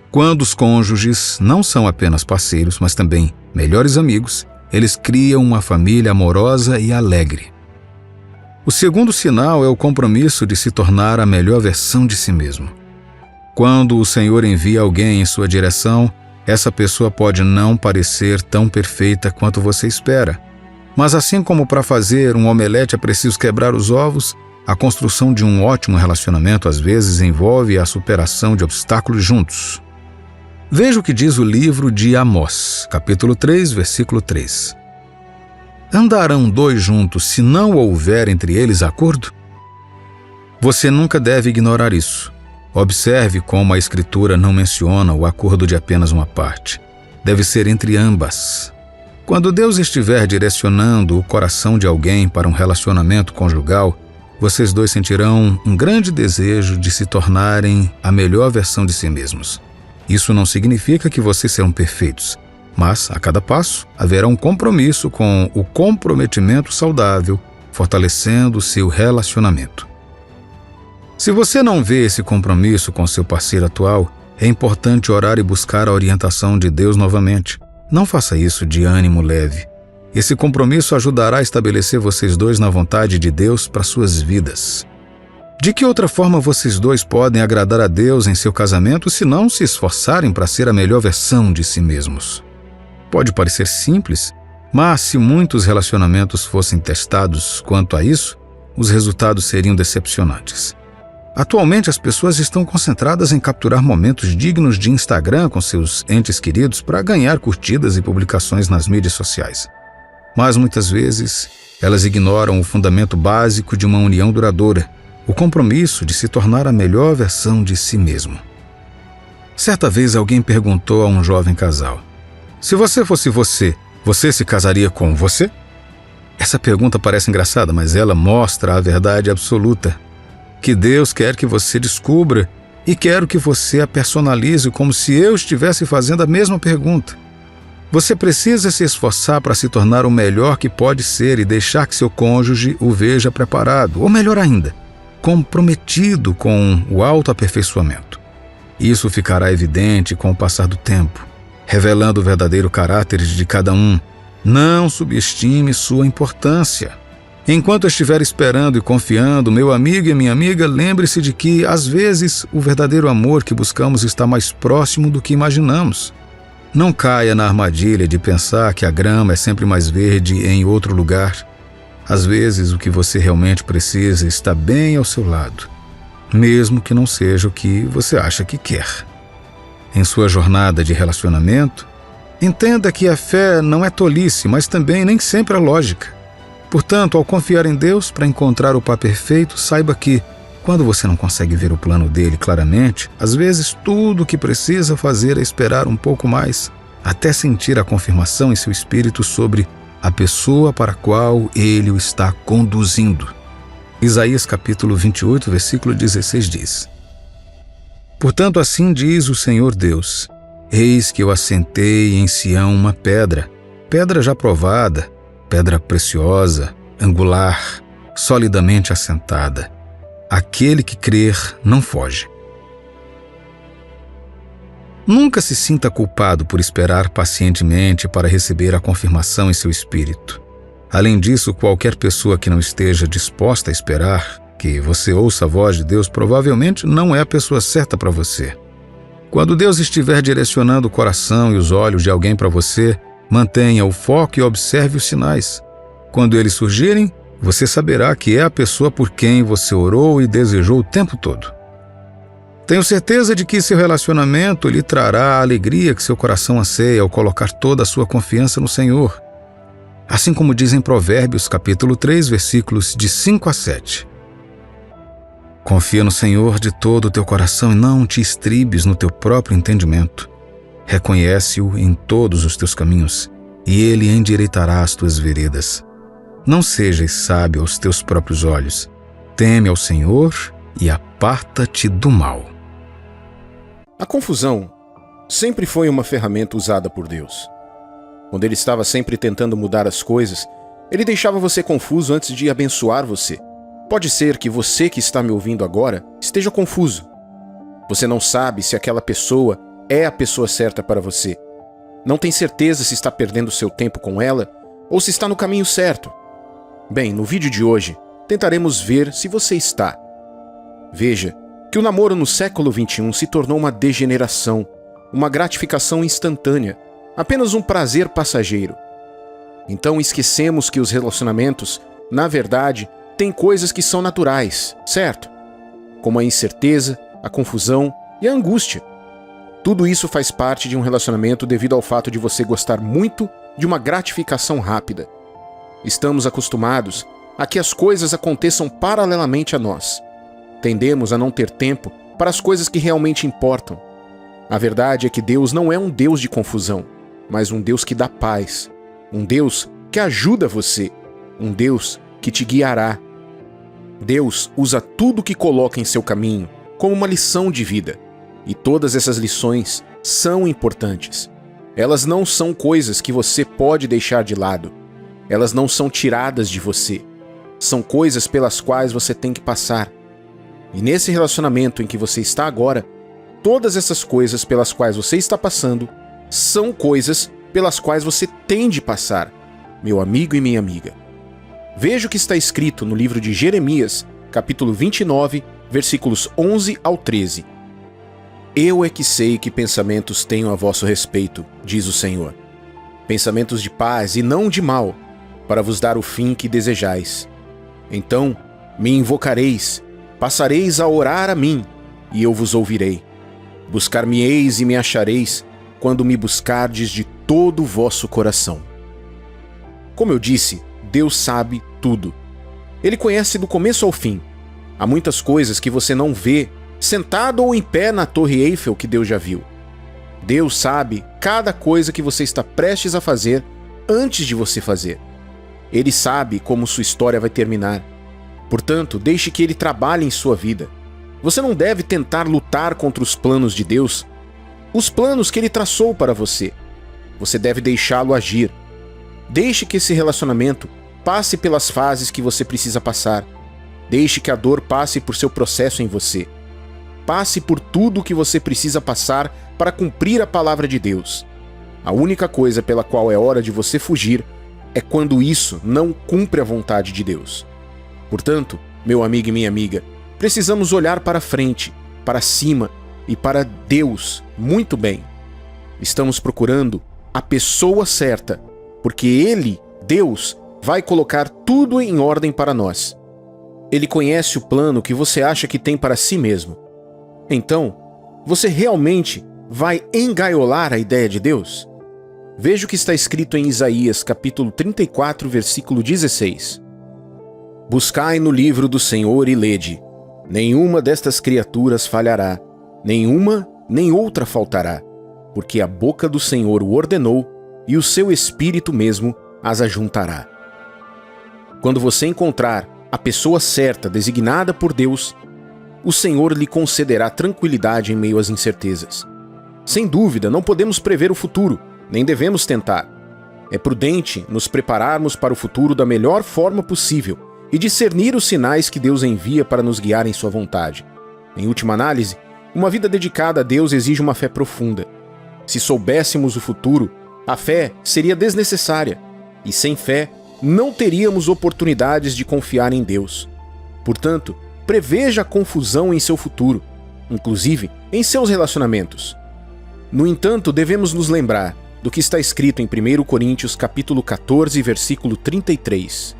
Quando os cônjuges não são apenas parceiros, mas também melhores amigos, eles criam uma família amorosa e alegre. O segundo sinal é o compromisso de se tornar a melhor versão de si mesmo. Quando o Senhor envia alguém em sua direção, essa pessoa pode não parecer tão perfeita quanto você espera. Mas assim como para fazer um omelete é preciso quebrar os ovos, a construção de um ótimo relacionamento às vezes envolve a superação de obstáculos juntos. Veja o que diz o livro de Amós, capítulo 3, versículo 3. Andarão dois juntos se não houver entre eles acordo? Você nunca deve ignorar isso. Observe como a Escritura não menciona o acordo de apenas uma parte. Deve ser entre ambas. Quando Deus estiver direcionando o coração de alguém para um relacionamento conjugal, vocês dois sentirão um grande desejo de se tornarem a melhor versão de si mesmos. Isso não significa que vocês serão perfeitos, mas, a cada passo, haverá um compromisso com o comprometimento saudável, fortalecendo seu relacionamento. Se você não vê esse compromisso com seu parceiro atual, é importante orar e buscar a orientação de Deus novamente. Não faça isso de ânimo leve. Esse compromisso ajudará a estabelecer vocês dois na vontade de Deus para suas vidas. De que outra forma vocês dois podem agradar a Deus em seu casamento se não se esforçarem para ser a melhor versão de si mesmos? Pode parecer simples, mas se muitos relacionamentos fossem testados quanto a isso, os resultados seriam decepcionantes. Atualmente, as pessoas estão concentradas em capturar momentos dignos de Instagram com seus entes queridos para ganhar curtidas e publicações nas mídias sociais. Mas muitas vezes, elas ignoram o fundamento básico de uma união duradoura, o compromisso de se tornar a melhor versão de si mesmo. Certa vez alguém perguntou a um jovem casal: se você fosse você se casaria com você? Essa pergunta parece engraçada, mas ela mostra a verdade absoluta, que Deus quer que você descubra e quero que você a personalize como se eu estivesse fazendo a mesma pergunta. Você precisa se esforçar para se tornar o melhor que pode ser e deixar que seu cônjuge o veja preparado, ou melhor ainda, comprometido com o autoaperfeiçoamento. Isso ficará evidente com o passar do tempo, revelando o verdadeiro caráter de cada um. Não subestime sua importância. Enquanto estiver esperando e confiando, meu amigo e minha amiga, lembre-se de que, às vezes, o verdadeiro amor que buscamos está mais próximo do que imaginamos. Não caia na armadilha de pensar que a grama é sempre mais verde em outro lugar. Às vezes, o que você realmente precisa está bem ao seu lado, mesmo que não seja o que você acha que quer. Em sua jornada de relacionamento, entenda que a fé não é tolice, mas também nem sempre é lógica. Portanto, ao confiar em Deus para encontrar o par perfeito, saiba que, quando você não consegue ver o plano dele claramente, às vezes tudo o que precisa fazer é esperar um pouco mais, até sentir a confirmação em seu espírito sobre a pessoa para a qual ele o está conduzindo. Isaías capítulo 28, versículo 16 diz: portanto, assim diz o Senhor Deus: eis que eu assentei em Sião uma pedra, pedra já provada, pedra preciosa, angular, solidamente assentada. Aquele que crer não foge. Nunca se sinta culpado por esperar pacientemente para receber a confirmação em seu espírito. Além disso, qualquer pessoa que não esteja disposta a esperar que você ouça a voz de Deus provavelmente não é a pessoa certa para você. Quando Deus estiver direcionando o coração e os olhos de alguém para você, mantenha o foco e observe os sinais. Quando eles surgirem, você saberá que é a pessoa por quem você orou e desejou o tempo todo. Tenho certeza de que seu relacionamento lhe trará a alegria que seu coração anseia ao colocar toda a sua confiança no Senhor. Assim como diz em Provérbios, capítulo 3, versículos de 5 a 7. Confia no Senhor de todo o teu coração e não te estribes no teu próprio entendimento. Reconhece-o em todos os teus caminhos, e ele endireitará as tuas veredas. Não sejas sábio aos teus próprios olhos. Teme ao Senhor e aparta-te do mal. A confusão sempre foi uma ferramenta usada por Deus. Quando ele estava sempre tentando mudar as coisas, ele deixava você confuso antes de abençoar você. Pode ser que você que está me ouvindo agora esteja confuso. Você não sabe se aquela pessoa é a pessoa certa para você. Não tem certeza se está perdendo seu tempo com ela ou se está no caminho certo. Bem, no vídeo de hoje, tentaremos ver se você está. Veja que o namoro no século XXI se tornou uma degeneração, uma gratificação instantânea, apenas um prazer passageiro. Então esquecemos que os relacionamentos, na verdade, têm coisas que são naturais, certo? Como a incerteza, a confusão e a angústia. Tudo isso faz parte de um relacionamento devido ao fato de você gostar muito de uma gratificação rápida. Estamos acostumados a que as coisas aconteçam paralelamente a nós. Tendemos a não ter tempo para as coisas que realmente importam. A verdade é que Deus não é um Deus de confusão, mas um Deus que dá paz, um Deus que ajuda você, um Deus que te guiará. Deus usa tudo que coloca em seu caminho como uma lição de vida, e todas essas lições são importantes. Elas não são coisas que você pode deixar de lado. Elas não são tiradas de você. São coisas pelas quais você tem que passar. E nesse relacionamento em que você está agora, todas essas coisas pelas quais você está passando são coisas pelas quais você tem de passar, meu amigo e minha amiga. Veja o que está escrito no livro de Jeremias, capítulo 29, versículos 11 ao 13. Eu é que sei que pensamentos tenho a vosso respeito, diz o Senhor. Pensamentos de paz e não de mal, para vos dar o fim que desejais. Então me invocareis, passareis a orar a mim, e eu vos ouvirei. Buscar-me-eis e me achareis, quando me buscardes de todo o vosso coração. Como eu disse, Deus sabe tudo. Ele conhece do começo ao fim. Há muitas coisas que você não vê, sentado ou em pé na Torre Eiffel, que Deus já viu. Deus sabe cada coisa que você está prestes a fazer antes de você fazer. Ele sabe como sua história vai terminar. Portanto, deixe que Ele trabalhe em sua vida. Você não deve tentar lutar contra os planos de Deus, os planos que Ele traçou para você. Você deve deixá-lo agir. Deixe que esse relacionamento passe pelas fases que você precisa passar. Deixe que a dor passe por seu processo em você. Passe por tudo o que você precisa passar para cumprir a palavra de Deus. A única coisa pela qual é hora de você fugir é quando isso não cumpre a vontade de Deus. Portanto, meu amigo e minha amiga, precisamos olhar para frente, para cima e para Deus muito bem. Estamos procurando a pessoa certa, porque Ele, Deus, vai colocar tudo em ordem para nós. Ele conhece o plano que você acha que tem para si mesmo. Então, você realmente vai engaiolar a ideia de Deus? Veja o que está escrito em Isaías, capítulo 34, versículo 16. Buscai no livro do Senhor e lede. Nenhuma destas criaturas falhará, nenhuma nem outra faltará, porque a boca do Senhor o ordenou e o seu espírito mesmo as ajuntará. Quando você encontrar a pessoa certa designada por Deus, o Senhor lhe concederá tranquilidade em meio às incertezas. Sem dúvida, não podemos prever o futuro, nem devemos tentar. É prudente nos prepararmos para o futuro da melhor forma possível e discernir os sinais que Deus envia para nos guiar em sua vontade. Em última análise, uma vida dedicada a Deus exige uma fé profunda. Se soubéssemos o futuro, a fé seria desnecessária, e sem fé, não teríamos oportunidades de confiar em Deus. Portanto, preveja a confusão em seu futuro, inclusive em seus relacionamentos. No entanto, devemos nos lembrar do que está escrito em 1 Coríntios capítulo 14, versículo 33.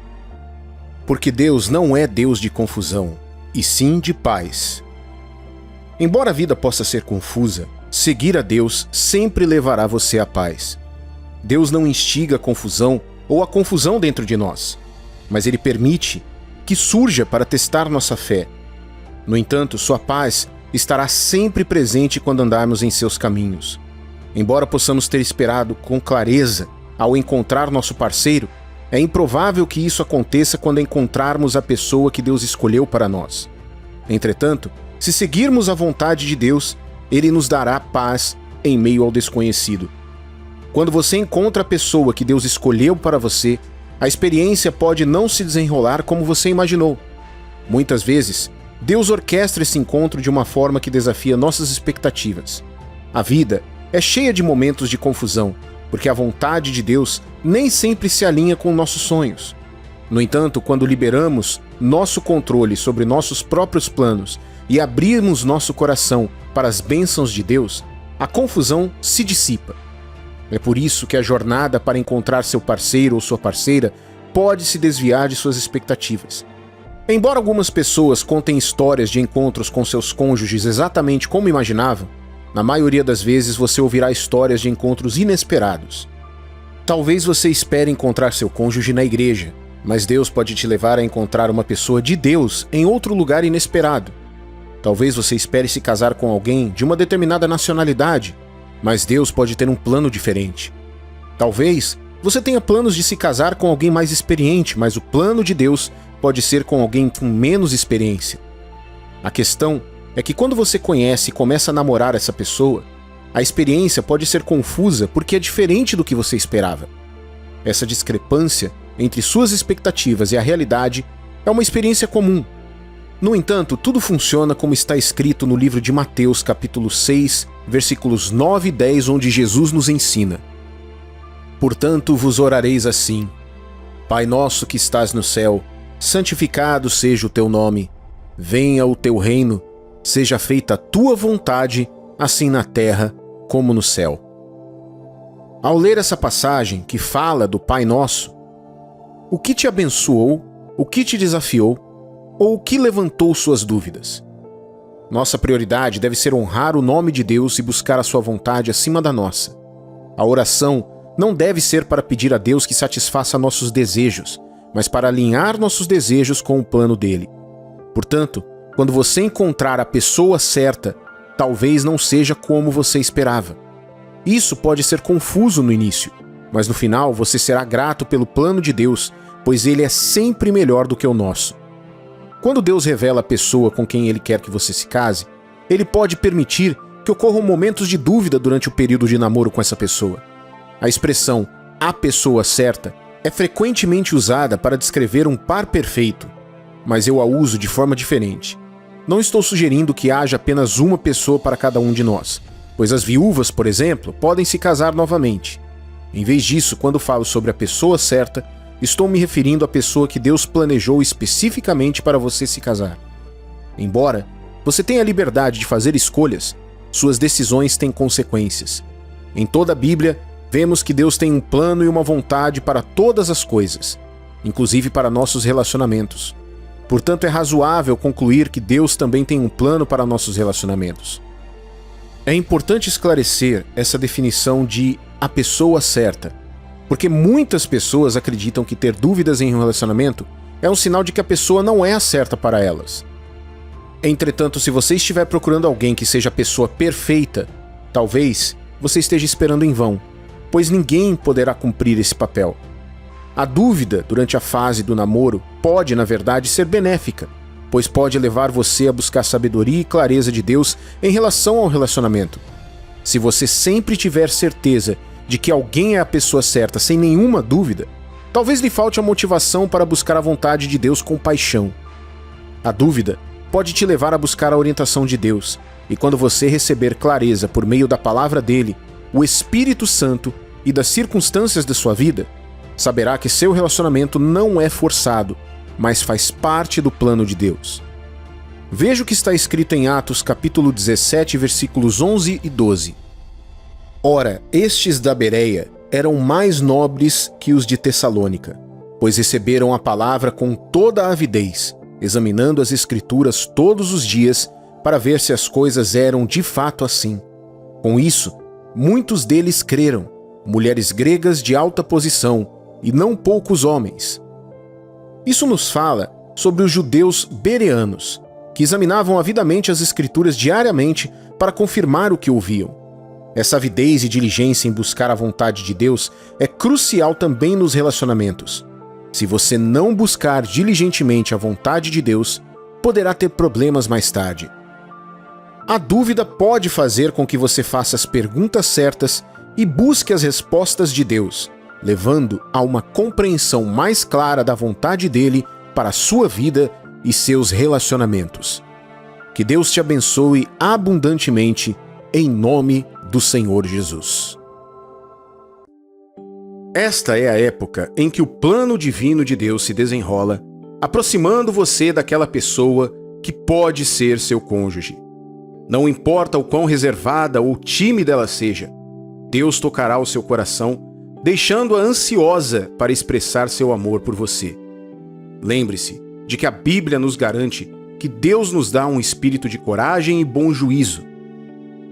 Porque Deus não é Deus de confusão, e sim de paz. Embora a vida possa ser confusa, seguir a Deus sempre levará você à paz. Deus não instiga a confusão ou a confusão dentro de nós, mas Ele permite que surja para testar nossa fé. No entanto, sua paz estará sempre presente quando andarmos em seus caminhos. Embora possamos ter esperado com clareza ao encontrar nosso parceiro, é improvável que isso aconteça quando encontrarmos a pessoa que Deus escolheu para nós. Entretanto, se seguirmos a vontade de Deus, Ele nos dará paz em meio ao desconhecido. Quando você encontra a pessoa que Deus escolheu para você, a experiência pode não se desenrolar como você imaginou. Muitas vezes, Deus orquestra esse encontro de uma forma que desafia nossas expectativas. A vida é cheia de momentos de confusão, porque a vontade de Deus nem sempre se alinha com nossos sonhos. No entanto, quando liberamos nosso controle sobre nossos próprios planos e abrirmos nosso coração para as bênçãos de Deus, a confusão se dissipa. É por isso que a jornada para encontrar seu parceiro ou sua parceira pode se desviar de suas expectativas. Embora algumas pessoas contem histórias de encontros com seus cônjuges exatamente como imaginavam, na maioria das vezes você ouvirá histórias de encontros inesperados. Talvez você espere encontrar seu cônjuge na igreja, mas Deus pode te levar a encontrar uma pessoa de Deus em outro lugar inesperado. Talvez você espere se casar com alguém de uma determinada nacionalidade, mas Deus pode ter um plano diferente. Talvez você tenha planos de se casar com alguém mais experiente, mas o plano de Deus pode ser com alguém com menos experiência. A questão é que quando você conhece e começa a namorar essa pessoa, a experiência pode ser confusa porque é diferente do que você esperava. Essa discrepância entre suas expectativas e a realidade é uma experiência comum. No entanto, tudo funciona como está escrito no livro de Mateus, capítulo 6, versículos 9 e 10, onde Jesus nos ensina: Portanto vos orareis assim: Pai nosso que estás no céu, santificado seja o teu nome. Venha o teu reino, seja feita a tua vontade, assim na terra como no céu. Ao ler essa passagem que fala do Pai Nosso, o que te abençoou, o que te desafiou, ou o que levantou suas dúvidas? Nossa prioridade deve ser honrar o nome de Deus e buscar a sua vontade acima da nossa. A oração não deve ser para pedir a Deus que satisfaça nossos desejos, mas para alinhar nossos desejos com o plano dele. Portanto, quando você encontrar a pessoa certa, talvez não seja como você esperava. Isso pode ser confuso no início, mas no final você será grato pelo plano de Deus, pois ele é sempre melhor do que o nosso. Quando Deus revela a pessoa com quem Ele quer que você se case, Ele pode permitir que ocorram momentos de dúvida durante o período de namoro com essa pessoa. A expressão "a pessoa certa" é frequentemente usada para descrever um par perfeito, mas eu a uso de forma diferente. Não estou sugerindo que haja apenas uma pessoa para cada um de nós, pois as viúvas, por exemplo, podem se casar novamente. Em vez disso, quando falo sobre a pessoa certa, estou me referindo à pessoa que Deus planejou especificamente para você se casar. Embora você tenha a liberdade de fazer escolhas, suas decisões têm consequências. Em toda a Bíblia, vemos que Deus tem um plano e uma vontade para todas as coisas, inclusive para nossos relacionamentos. Portanto, é razoável concluir que Deus também tem um plano para nossos relacionamentos. É importante esclarecer essa definição de "a pessoa certa", porque muitas pessoas acreditam que ter dúvidas em um relacionamento é um sinal de que a pessoa não é a certa para elas. Entretanto, se você estiver procurando alguém que seja a pessoa perfeita, talvez você esteja esperando em vão, pois ninguém poderá cumprir esse papel. A dúvida durante a fase do namoro pode, na verdade, ser benéfica, pois pode levar você a buscar sabedoria e clareza de Deus em relação ao relacionamento. Se você sempre tiver certeza de que alguém é a pessoa certa sem nenhuma dúvida, talvez lhe falte a motivação para buscar a vontade de Deus com paixão. A dúvida pode te levar a buscar a orientação de Deus, e quando você receber clareza por meio da palavra dele, o Espírito Santo e das circunstâncias de sua vida, saberá que seu relacionamento não é forçado, mas faz parte do plano de Deus. Veja o que está escrito em Atos capítulo 17, versículos 11 e 12. Ora, estes da Bereia eram mais nobres que os de Tessalônica, pois receberam a palavra com toda a avidez, examinando as Escrituras todos os dias para ver se as coisas eram de fato assim. Com isso, muitos deles creram, mulheres gregas de alta posição e não poucos homens. Isso nos fala sobre os judeus bereanos, que examinavam avidamente as Escrituras diariamente para confirmar o que ouviam. Essa avidez e diligência em buscar a vontade de Deus é crucial também nos relacionamentos. Se você não buscar diligentemente a vontade de Deus, poderá ter problemas mais tarde. A dúvida pode fazer com que você faça as perguntas certas e busque as respostas de Deus, levando a uma compreensão mais clara da vontade dele para a sua vida e seus relacionamentos. Que Deus te abençoe abundantemente, em nome do Senhor Jesus. Esta é a época em que o plano divino de Deus se desenrola, aproximando você daquela pessoa que pode ser seu cônjuge. Não importa o quão reservada ou tímida ela seja, Deus tocará o seu coração, deixando-a ansiosa para expressar seu amor por você. Lembre-se de que a Bíblia nos garante que Deus nos dá um espírito de coragem e bom juízo.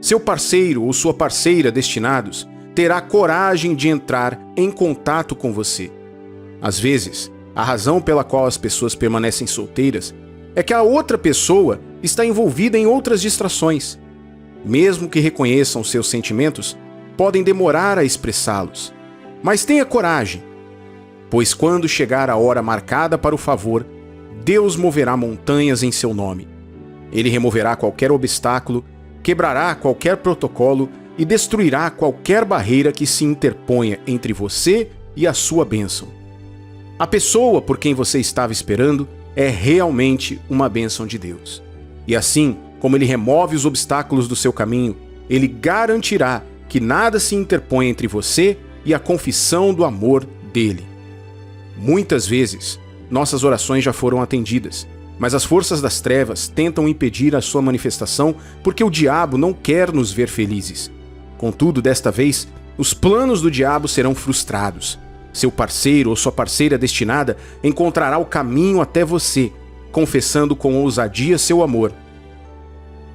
Seu parceiro ou sua parceira destinados terá coragem de entrar em contato com você. Às vezes, a razão pela qual as pessoas permanecem solteiras é que a outra pessoa está envolvida em outras distrações. Mesmo que reconheçam seus sentimentos, podem demorar a expressá-los. Mas tenha coragem, pois quando chegar a hora marcada para o favor, Deus moverá montanhas em seu nome. Ele removerá qualquer obstáculo, quebrará qualquer protocolo e destruirá qualquer barreira que se interponha entre você e a sua bênção. A pessoa por quem você estava esperando é realmente uma bênção de Deus. E assim como ele remove os obstáculos do seu caminho, ele garantirá que nada se interponha entre você e a confissão do amor dele. Muitas vezes, nossas orações já foram atendidas, mas as forças das trevas tentam impedir a sua manifestação porque o diabo não quer nos ver felizes. Contudo, desta vez, os planos do diabo serão frustrados. Seu parceiro ou sua parceira destinada encontrará o caminho até você, confessando com ousadia seu amor.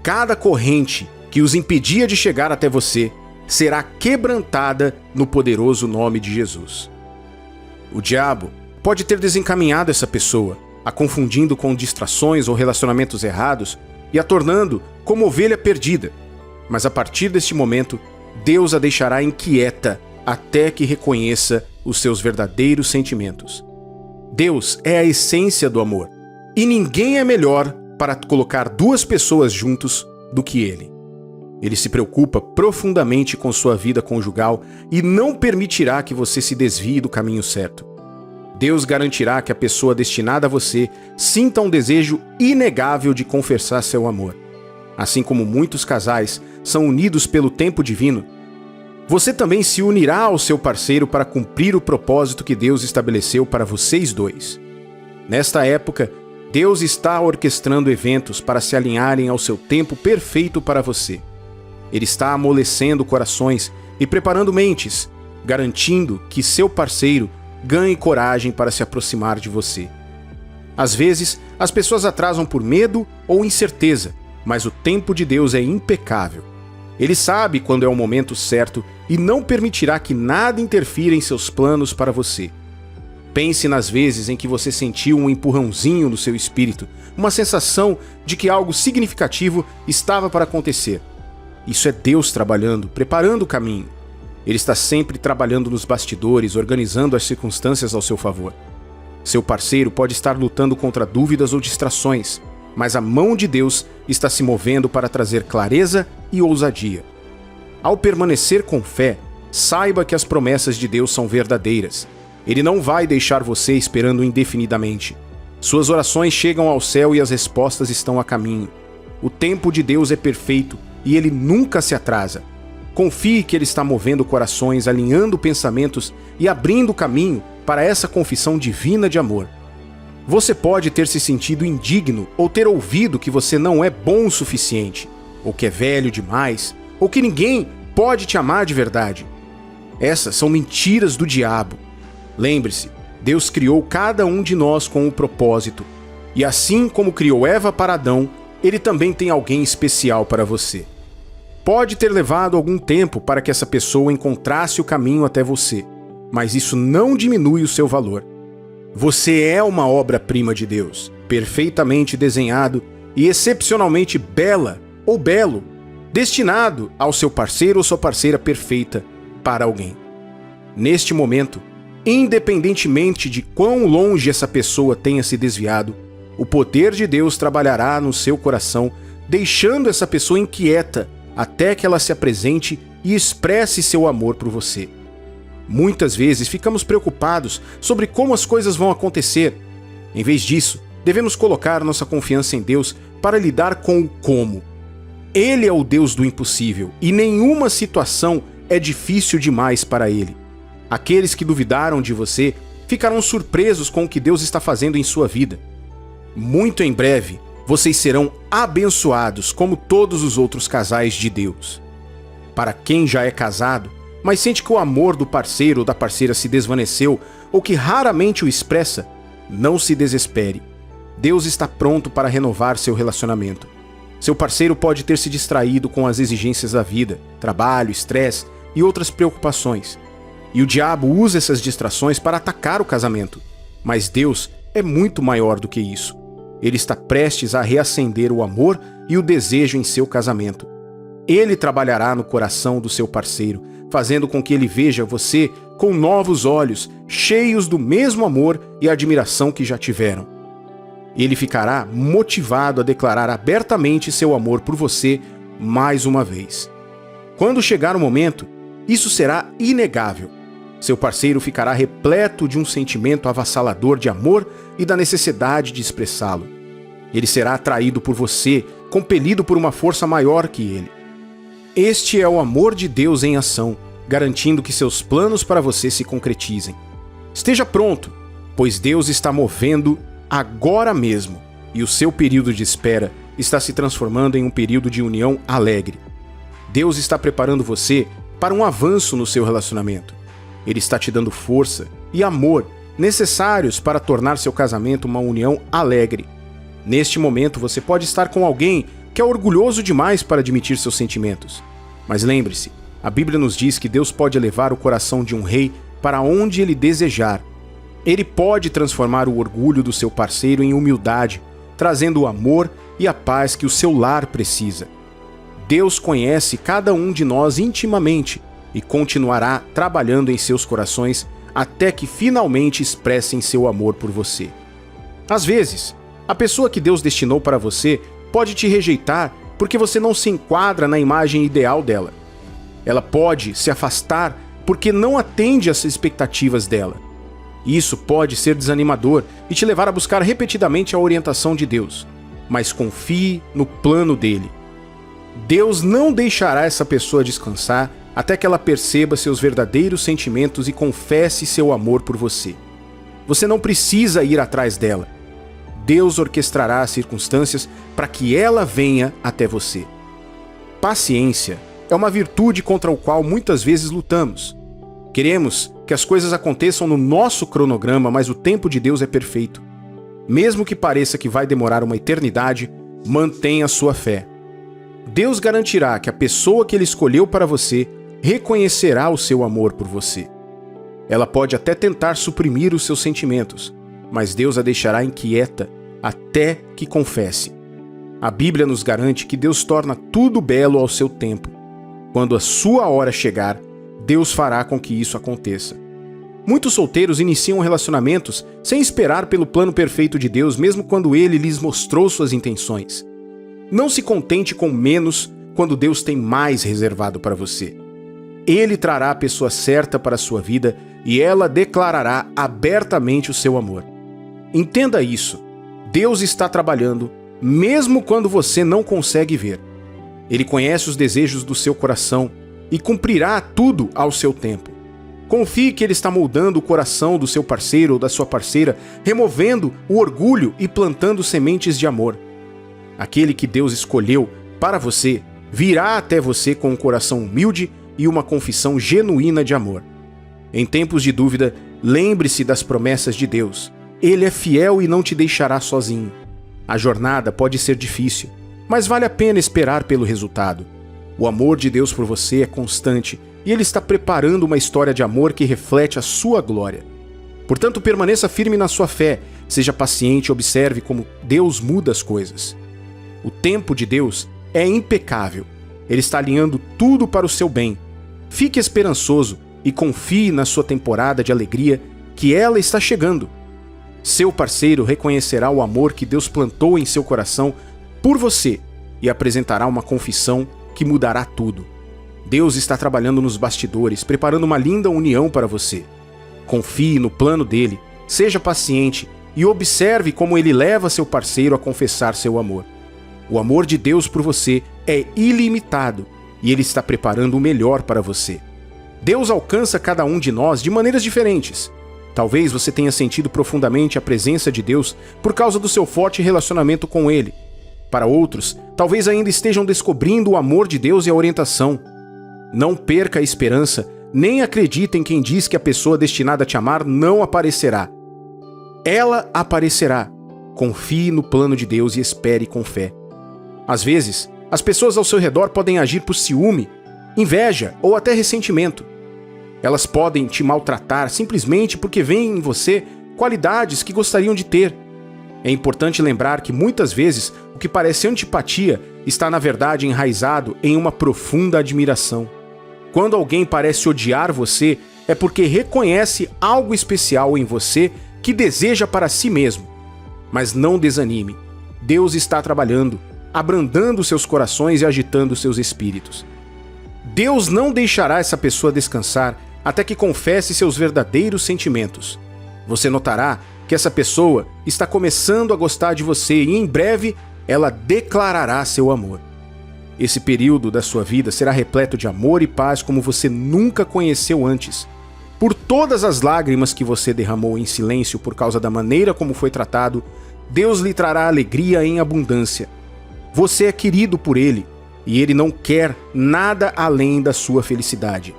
Cada corrente que os impedia de chegar até você será quebrantada no poderoso nome de Jesus. O diabo pode ter desencaminhado essa pessoa, a confundindo com distrações ou relacionamentos errados e a tornando como ovelha perdida. Mas a partir deste momento, Deus a deixará inquieta até que reconheça os seus verdadeiros sentimentos. Deus é a essência do amor, e ninguém é melhor para colocar duas pessoas juntos do que Ele. Ele se preocupa profundamente com sua vida conjugal e não permitirá que você se desvie do caminho certo. Deus garantirá que a pessoa destinada a você sinta um desejo inegável de confessar seu amor. Assim como muitos casais são unidos pelo tempo divino, você também se unirá ao seu parceiro para cumprir o propósito que Deus estabeleceu para vocês dois. Nesta época, Deus está orquestrando eventos para se alinharem ao seu tempo perfeito para você. Ele está amolecendo corações e preparando mentes, garantindo que seu parceiro ganhe coragem para se aproximar de você. Às vezes, as pessoas atrasam por medo ou incerteza, mas o tempo de Deus é impecável. Ele sabe quando é o momento certo e não permitirá que nada interfira em seus planos para você. Pense nas vezes em que você sentiu um empurrãozinho no seu espírito, uma sensação de que algo significativo estava para acontecer. Isso é Deus trabalhando, preparando o caminho. Ele está sempre trabalhando nos bastidores, organizando as circunstâncias ao seu favor. Seu parceiro pode estar lutando contra dúvidas ou distrações, mas a mão de Deus está se movendo para trazer clareza e ousadia. Ao permanecer com fé, saiba que as promessas de Deus são verdadeiras. Ele não vai deixar você esperando indefinidamente. Suas orações chegam ao céu e as respostas estão a caminho. O tempo de Deus é perfeito e ele nunca se atrasa. Confie que ele está movendo corações, alinhando pensamentos e abrindo caminho para essa confissão divina de amor. Você pode ter se sentido indigno ou ter ouvido que você não é bom o suficiente, ou que é velho demais, ou que ninguém pode te amar de verdade. Essas são mentiras do diabo. Lembre-se, Deus criou cada um de nós com um propósito, e assim como criou Eva para Adão, Ele também tem alguém especial para você. Pode ter levado algum tempo para que essa pessoa encontrasse o caminho até você, mas isso não diminui o seu valor. Você é uma obra-prima de Deus, perfeitamente desenhado e excepcionalmente bela ou belo, destinado ao seu parceiro ou sua parceira perfeita para alguém. Neste momento, independentemente de quão longe essa pessoa tenha se desviado, o poder de Deus trabalhará no seu coração, deixando essa pessoa inquieta até que ela se apresente e expresse seu amor por você. Muitas vezes ficamos preocupados sobre como as coisas vão acontecer. Em vez disso, devemos colocar nossa confiança em Deus para lidar com o como. Ele é o Deus do impossível e nenhuma situação é difícil demais para Ele. Aqueles que duvidaram de você ficarão surpresos com o que Deus está fazendo em sua vida. Muito em breve, vocês serão abençoados como todos os outros casais de Deus. Para quem já é casado, mas sente que o amor do parceiro ou da parceira se desvaneceu ou que raramente o expressa, não se desespere. Deus está pronto para renovar seu relacionamento. Seu parceiro pode ter se distraído com as exigências da vida, trabalho, estresse e outras preocupações. E o diabo usa essas distrações para atacar o casamento. Mas Deus é muito maior do que isso. Ele está prestes a reacender o amor e o desejo em seu casamento. Ele trabalhará no coração do seu parceiro, fazendo com que ele veja você com novos olhos, cheios do mesmo amor e admiração que já tiveram. Ele ficará motivado a declarar abertamente seu amor por você mais uma vez. Quando chegar o momento, isso será inegável. Seu parceiro ficará repleto de um sentimento avassalador de amor e da necessidade de expressá-lo. Ele será atraído por você, compelido por uma força maior que ele. Este é o amor de Deus em ação, garantindo que seus planos para você se concretizem. Esteja pronto, pois Deus está movendo agora mesmo, e o seu período de espera está se transformando em um período de união alegre. Deus está preparando você para um avanço no seu relacionamento. Ele está te dando força e amor necessários para tornar seu casamento uma união alegre. Neste momento, você pode estar com alguém que é orgulhoso demais para admitir seus sentimentos. Mas lembre-se, a Bíblia nos diz que Deus pode levar o coração de um rei para onde ele desejar. Ele pode transformar o orgulho do seu parceiro em humildade, trazendo o amor e a paz que o seu lar precisa. Deus conhece cada um de nós intimamente e continuará trabalhando em seus corações até que finalmente expressem seu amor por você. Às vezes, a pessoa que Deus destinou para você pode te rejeitar porque você não se enquadra na imagem ideal dela. Ela pode se afastar porque não atende às expectativas dela. Isso pode ser desanimador e te levar a buscar repetidamente a orientação de Deus. Mas confie no plano dele. Deus não deixará essa pessoa descansar até que ela perceba seus verdadeiros sentimentos e confesse seu amor por você. Você não precisa ir atrás dela. Deus orquestrará as circunstâncias para que ela venha até você. Paciência é uma virtude contra a qual muitas vezes lutamos. Queremos que as coisas aconteçam no nosso cronograma, mas o tempo de Deus é perfeito. Mesmo que pareça que vai demorar uma eternidade, mantenha sua fé. Deus garantirá que a pessoa que Ele escolheu para você reconhecerá o seu amor por você. Ela pode até tentar suprimir os seus sentimentos, mas Deus a deixará inquieta até que confesse. A Bíblia nos garante que Deus torna tudo belo ao seu tempo. Quando a sua hora chegar, Deus fará com que isso aconteça. Muitos solteiros iniciam relacionamentos sem esperar pelo plano perfeito de Deus, mesmo quando Ele lhes mostrou suas intenções. Não se contente com menos quando Deus tem mais reservado para você. Ele trará a pessoa certa para a sua vida e ela declarará abertamente o seu amor. Entenda isso. Deus está trabalhando, mesmo quando você não consegue ver. Ele conhece os desejos do seu coração e cumprirá tudo ao seu tempo. Confie que Ele está moldando o coração do seu parceiro ou da sua parceira, removendo o orgulho e plantando sementes de amor. Aquele que Deus escolheu para você virá até você com um coração humilde e uma confissão genuína de amor. Em tempos de dúvida, Lembre-se das promessas de Deus. Ele é fiel e não te deixará sozinho. A jornada pode ser difícil, mas vale a pena esperar pelo resultado. O amor de Deus por você é constante e Ele está preparando uma história de amor que reflete a sua glória. Portanto, permaneça firme na sua fé, seja paciente e observe como Deus muda as coisas. O tempo de Deus é impecável. Ele está alinhando tudo para o seu bem. Fique esperançoso e confie na sua temporada de alegria, que ela está chegando. Seu parceiro reconhecerá o amor que Deus plantou em seu coração por você e apresentará uma confissão que mudará tudo. Deus está trabalhando nos bastidores, preparando uma linda união para você. Confie no plano dele, seja paciente e observe como ele leva seu parceiro a confessar seu amor. O amor de Deus por você é ilimitado e ele está preparando o melhor para você. Deus alcança cada um de nós de maneiras diferentes. Talvez você tenha sentido profundamente a presença de Deus por causa do seu forte relacionamento com Ele. Para outros, talvez ainda estejam descobrindo o amor de Deus e a orientação. Não perca a esperança, nem acredite em quem diz que a pessoa destinada a te amar não aparecerá. Ela aparecerá. Confie no plano de Deus e espere com fé. Às vezes, as pessoas ao seu redor podem agir por ciúme, inveja ou até ressentimento. Elas podem te maltratar simplesmente porque veem em você qualidades que gostariam de ter. É importante lembrar que muitas vezes o que parece antipatia está na verdade enraizado em uma profunda admiração. Quando alguém parece odiar você, é porque reconhece algo especial em você que deseja para si mesmo. Mas não desanime. Deus está trabalhando, abrandando seus corações e agitando seus espíritos. Deus não deixará essa pessoa descansar até que confesse seus verdadeiros sentimentos. Você notará que essa pessoa está começando a gostar de você e em breve ela declarará seu amor. Esse período da sua vida será repleto de amor e paz como você nunca conheceu antes. Por todas as lágrimas que você derramou em silêncio por causa da maneira como foi tratado, Deus lhe trará alegria em abundância. Você é querido por Ele e Ele não quer nada além da sua felicidade.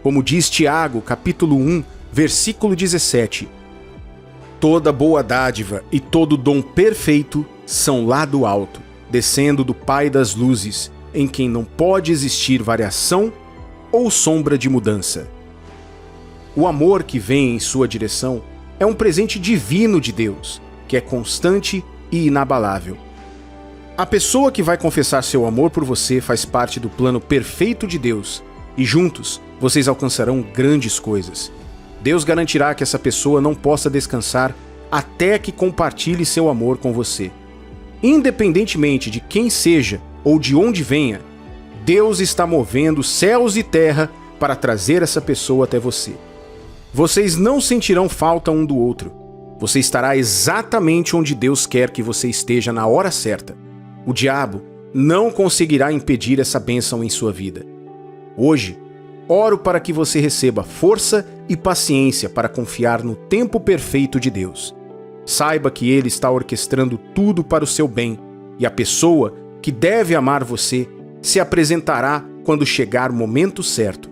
Como diz Tiago, capítulo 1, versículo 17, toda boa dádiva e todo dom perfeito são lá do alto, descendo do Pai das luzes, em quem não pode existir variação ou sombra de mudança. O amor que vem em sua direção é um presente divino de Deus, que é constante e inabalável. A pessoa que vai confessar seu amor por você faz parte do plano perfeito de Deus, e juntos vocês alcançarão grandes coisas. Deus garantirá que essa pessoa não possa descansar até que compartilhe seu amor com você. Independentemente de quem seja ou de onde venha, Deus está movendo céus e terra para trazer essa pessoa até você. Vocês não sentirão falta um do outro. Você estará exatamente onde Deus quer que você esteja na hora certa. O diabo não conseguirá impedir essa bênção em sua vida. Hoje, oro para que você receba força e paciência para confiar no tempo perfeito de Deus. Saiba que Ele está orquestrando tudo para o seu bem, e a pessoa que deve amar você se apresentará quando chegar o momento certo.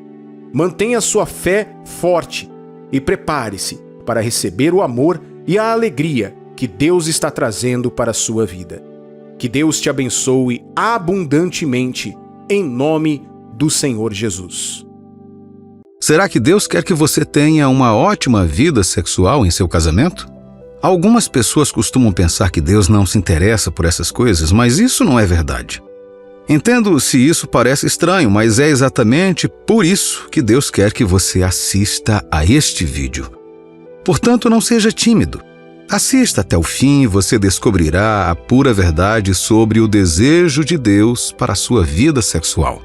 Mantenha sua fé forte e prepare-se para receber o amor e a alegria que Deus está trazendo para a sua vida. Que Deus te abençoe abundantemente, em nome do Senhor Jesus. Será que Deus quer que você tenha uma ótima vida sexual em seu casamento? Algumas pessoas costumam pensar que Deus não se interessa por essas coisas, mas isso não é verdade. Entendo se isso parece estranho, mas é exatamente por isso que Deus quer que você assista a este vídeo. Portanto, não seja tímido. Assista até o fim e você descobrirá a pura verdade sobre o desejo de Deus para a sua vida sexual.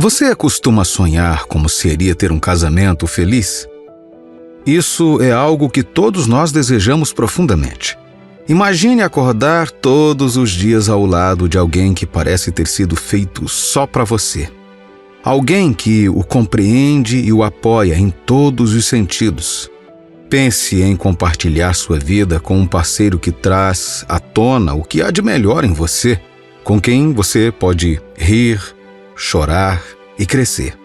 Você costuma sonhar como seria ter um casamento feliz? Isso é algo que todos nós desejamos profundamente. Imagine acordar todos os dias ao lado de alguém que parece ter sido feito só para você. Alguém que o compreende e o apoia em todos os sentidos. Pense em compartilhar sua vida com um parceiro que traz à tona o que há de melhor em você, com quem você pode rir, chorar e crescer.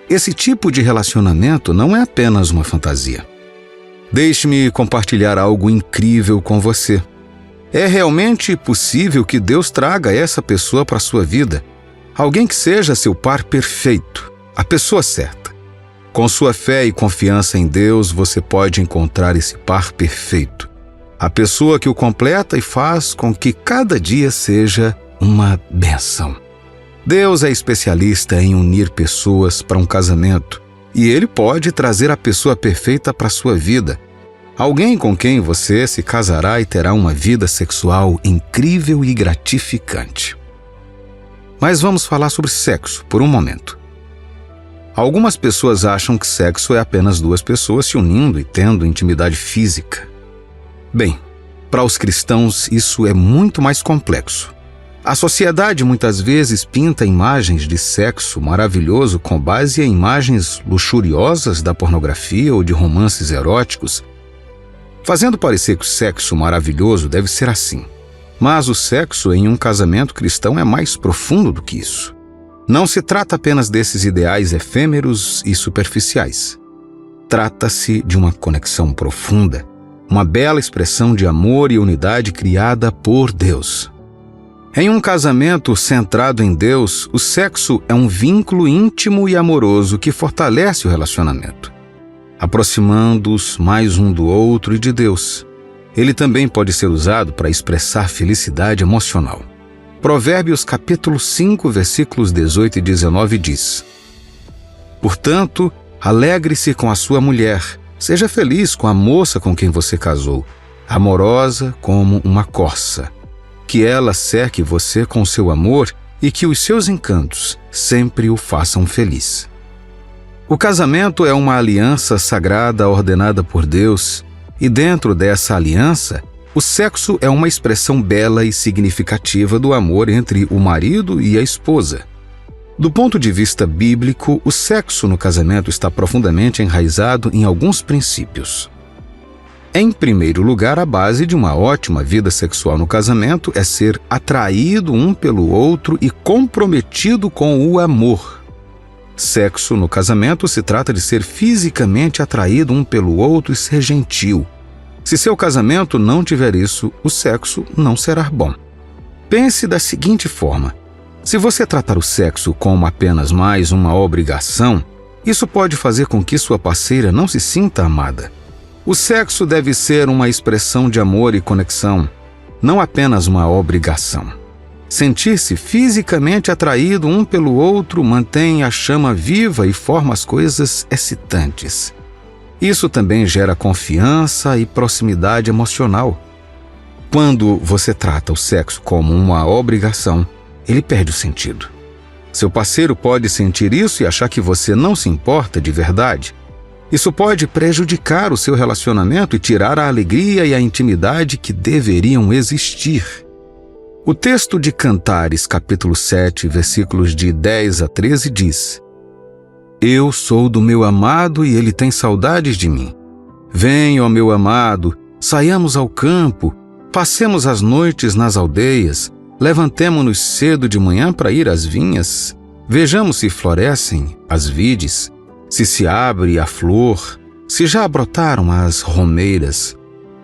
Esse tipo de relacionamento não é apenas uma fantasia. Deixe-me compartilhar algo incrível com você. É realmente possível que Deus traga essa pessoa para a sua vida. Alguém que seja seu par perfeito, a pessoa certa. Com sua fé e confiança em Deus, você pode encontrar esse par perfeito. A pessoa que o completa e faz com que cada dia seja uma bênção. Deus é especialista em unir pessoas para um casamento e Ele pode trazer a pessoa perfeita para a sua vida. Alguém com quem você se casará e terá uma vida sexual incrível e gratificante. Mas vamos falar sobre sexo por um momento. Algumas pessoas acham que sexo é apenas duas pessoas se unindo e tendo intimidade física. Bem, para os cristãos isso é muito mais complexo. A sociedade muitas vezes pinta imagens de sexo maravilhoso com base em imagens luxuriosas da pornografia ou de romances eróticos, fazendo parecer que o sexo maravilhoso deve ser assim. Mas o sexo em um casamento cristão é mais profundo do que isso. Não se trata apenas desses ideais efêmeros e superficiais. Trata-se de uma conexão profunda, uma bela expressão de amor e unidade criada por Deus. Em um casamento centrado em Deus, o sexo é um vínculo íntimo e amoroso que fortalece o relacionamento, aproximando-os mais um do outro e de Deus. Ele também pode ser usado para expressar felicidade emocional. Provérbios capítulo 5, versículos 18 e 19 diz: Portanto, alegre-se com a sua mulher, seja feliz com a moça com quem você casou, amorosa como uma corça. Que ela cerque você com seu amor e que os seus encantos sempre o façam feliz. O casamento é uma aliança sagrada ordenada por Deus, e dentro dessa aliança, o sexo é uma expressão bela e significativa do amor entre o marido e a esposa. Do ponto de vista bíblico, o sexo no casamento está profundamente enraizado em alguns princípios. Em primeiro lugar, a base de uma ótima vida sexual no casamento é ser atraído um pelo outro e comprometido com o amor. Sexo no casamento se trata de ser fisicamente atraído um pelo outro e ser gentil. Se seu casamento não tiver isso, o sexo não será bom. Pense da seguinte forma: se você tratar o sexo como apenas mais uma obrigação, isso pode fazer com que sua parceira não se sinta amada. O sexo deve ser uma expressão de amor e conexão, não apenas uma obrigação. Sentir-se fisicamente atraído um pelo outro mantém a chama viva e forma as coisas excitantes. Isso também gera confiança e proximidade emocional. Quando você trata o sexo como uma obrigação, ele perde o sentido. Seu parceiro pode sentir isso e achar que você não se importa de verdade. Isso pode prejudicar o seu relacionamento e tirar a alegria e a intimidade que deveriam existir. O texto de Cantares, capítulo 7, versículos de 10 a 13 diz: Eu sou do meu amado e ele tem saudades de mim. Venha, ó meu amado, saiamos ao campo, passemos as noites nas aldeias, levantemo-nos cedo de manhã para ir às vinhas, vejamos se florescem as vides, se abre a flor, se já brotaram as romeiras,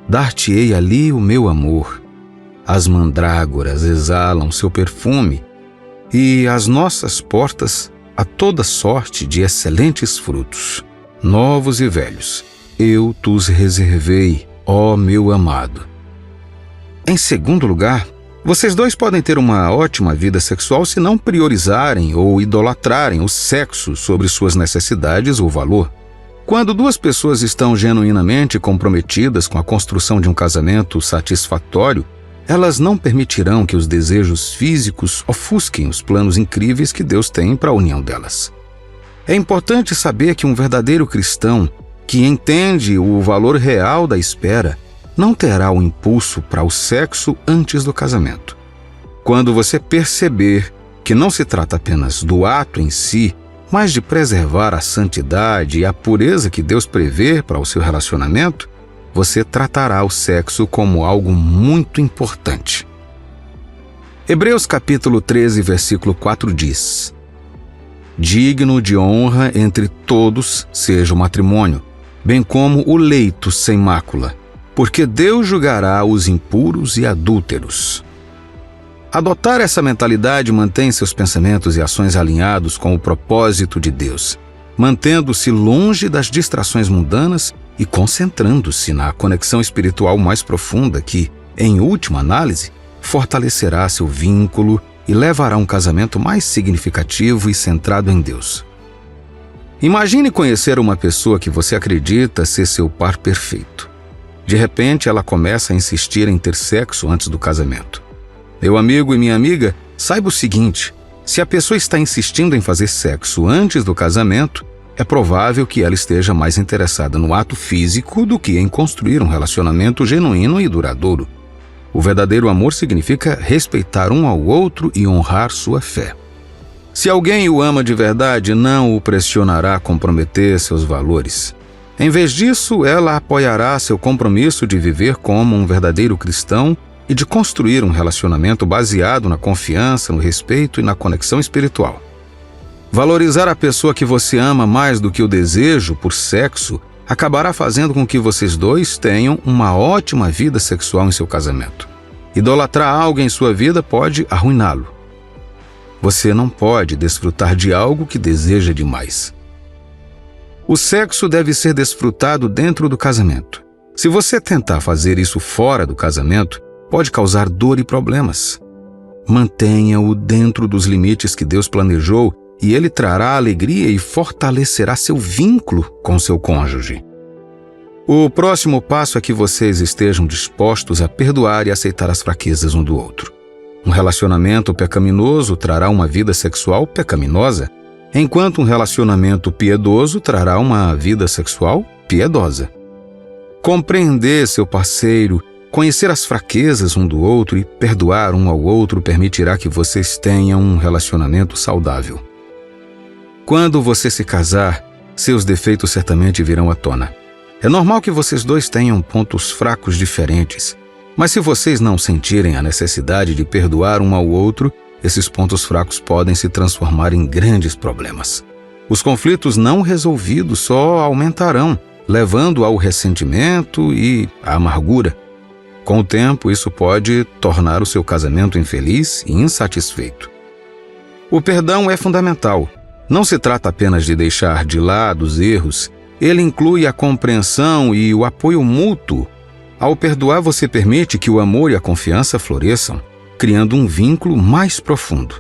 dar-te-ei ali o meu amor. As mandrágoras exalam seu perfume, e às nossas portas há toda sorte de excelentes frutos, novos e velhos. Eu tus reservei, ó meu amado. Em segundo lugar, vocês dois podem ter uma ótima vida sexual se não priorizarem ou idolatrarem o sexo sobre suas necessidades ou valor. Quando duas pessoas estão genuinamente comprometidas com a construção de um casamento satisfatório, elas não permitirão que os desejos físicos ofusquem os planos incríveis que Deus tem para a união delas. É importante saber que um verdadeiro cristão, que entende o valor real da espera, não terá o impulso para o sexo antes do casamento. Quando você perceber que não se trata apenas do ato em si, mas de preservar a santidade e a pureza que Deus prevê para o seu relacionamento, você tratará o sexo como algo muito importante. Hebreus capítulo 13, versículo 4 diz: Digno de honra entre todos seja o matrimônio, bem como o leito sem mácula, porque Deus julgará os impuros e adúlteros. Adotar essa mentalidade mantém seus pensamentos e ações alinhados com o propósito de Deus, mantendo-se longe das distrações mundanas e concentrando-se na conexão espiritual mais profunda que, em última análise, fortalecerá seu vínculo e levará a um casamento mais significativo e centrado em Deus. Imagine conhecer uma pessoa que você acredita ser seu par perfeito. De repente, ela começa a insistir em ter sexo antes do casamento. Meu amigo e minha amiga, saiba o seguinte: se a pessoa está insistindo em fazer sexo antes do casamento, é provável que ela esteja mais interessada no ato físico do que em construir um relacionamento genuíno e duradouro. O verdadeiro amor significa respeitar um ao outro e honrar sua fé. Se alguém o ama de verdade, não o pressionará a comprometer seus valores. Em vez disso, ela apoiará seu compromisso de viver como um verdadeiro cristão e de construir um relacionamento baseado na confiança, no respeito e na conexão espiritual. Valorizar a pessoa que você ama mais do que o desejo por sexo acabará fazendo com que vocês dois tenham uma ótima vida sexual em seu casamento. Idolatrar algo em sua vida pode arruiná-lo. Você não pode desfrutar de algo que deseja demais. O sexo deve ser desfrutado dentro do casamento. Se você tentar fazer isso fora do casamento, pode causar dor e problemas. Mantenha-o dentro dos limites que Deus planejou e ele trará alegria e fortalecerá seu vínculo com seu cônjuge. O próximo passo é que vocês estejam dispostos a perdoar e aceitar as fraquezas um do outro. Um relacionamento pecaminoso trará uma vida sexual pecaminosa, enquanto um relacionamento piedoso trará uma vida sexual piedosa. Compreender seu parceiro, conhecer as fraquezas um do outro e perdoar um ao outro permitirá que vocês tenham um relacionamento saudável. Quando você se casar, seus defeitos certamente virão à tona. É normal que vocês dois tenham pontos fracos diferentes, mas se vocês não sentirem a necessidade de perdoar um ao outro, esses pontos fracos podem se transformar em grandes problemas. Os conflitos não resolvidos só aumentarão, levando ao ressentimento e à amargura. Com o tempo, isso pode tornar o seu casamento infeliz e insatisfeito. O perdão é fundamental. Não se trata apenas de deixar de lado os erros, ele inclui a compreensão e o apoio mútuo. Ao perdoar, você permite que o amor e a confiança floresçam, criando um vínculo mais profundo.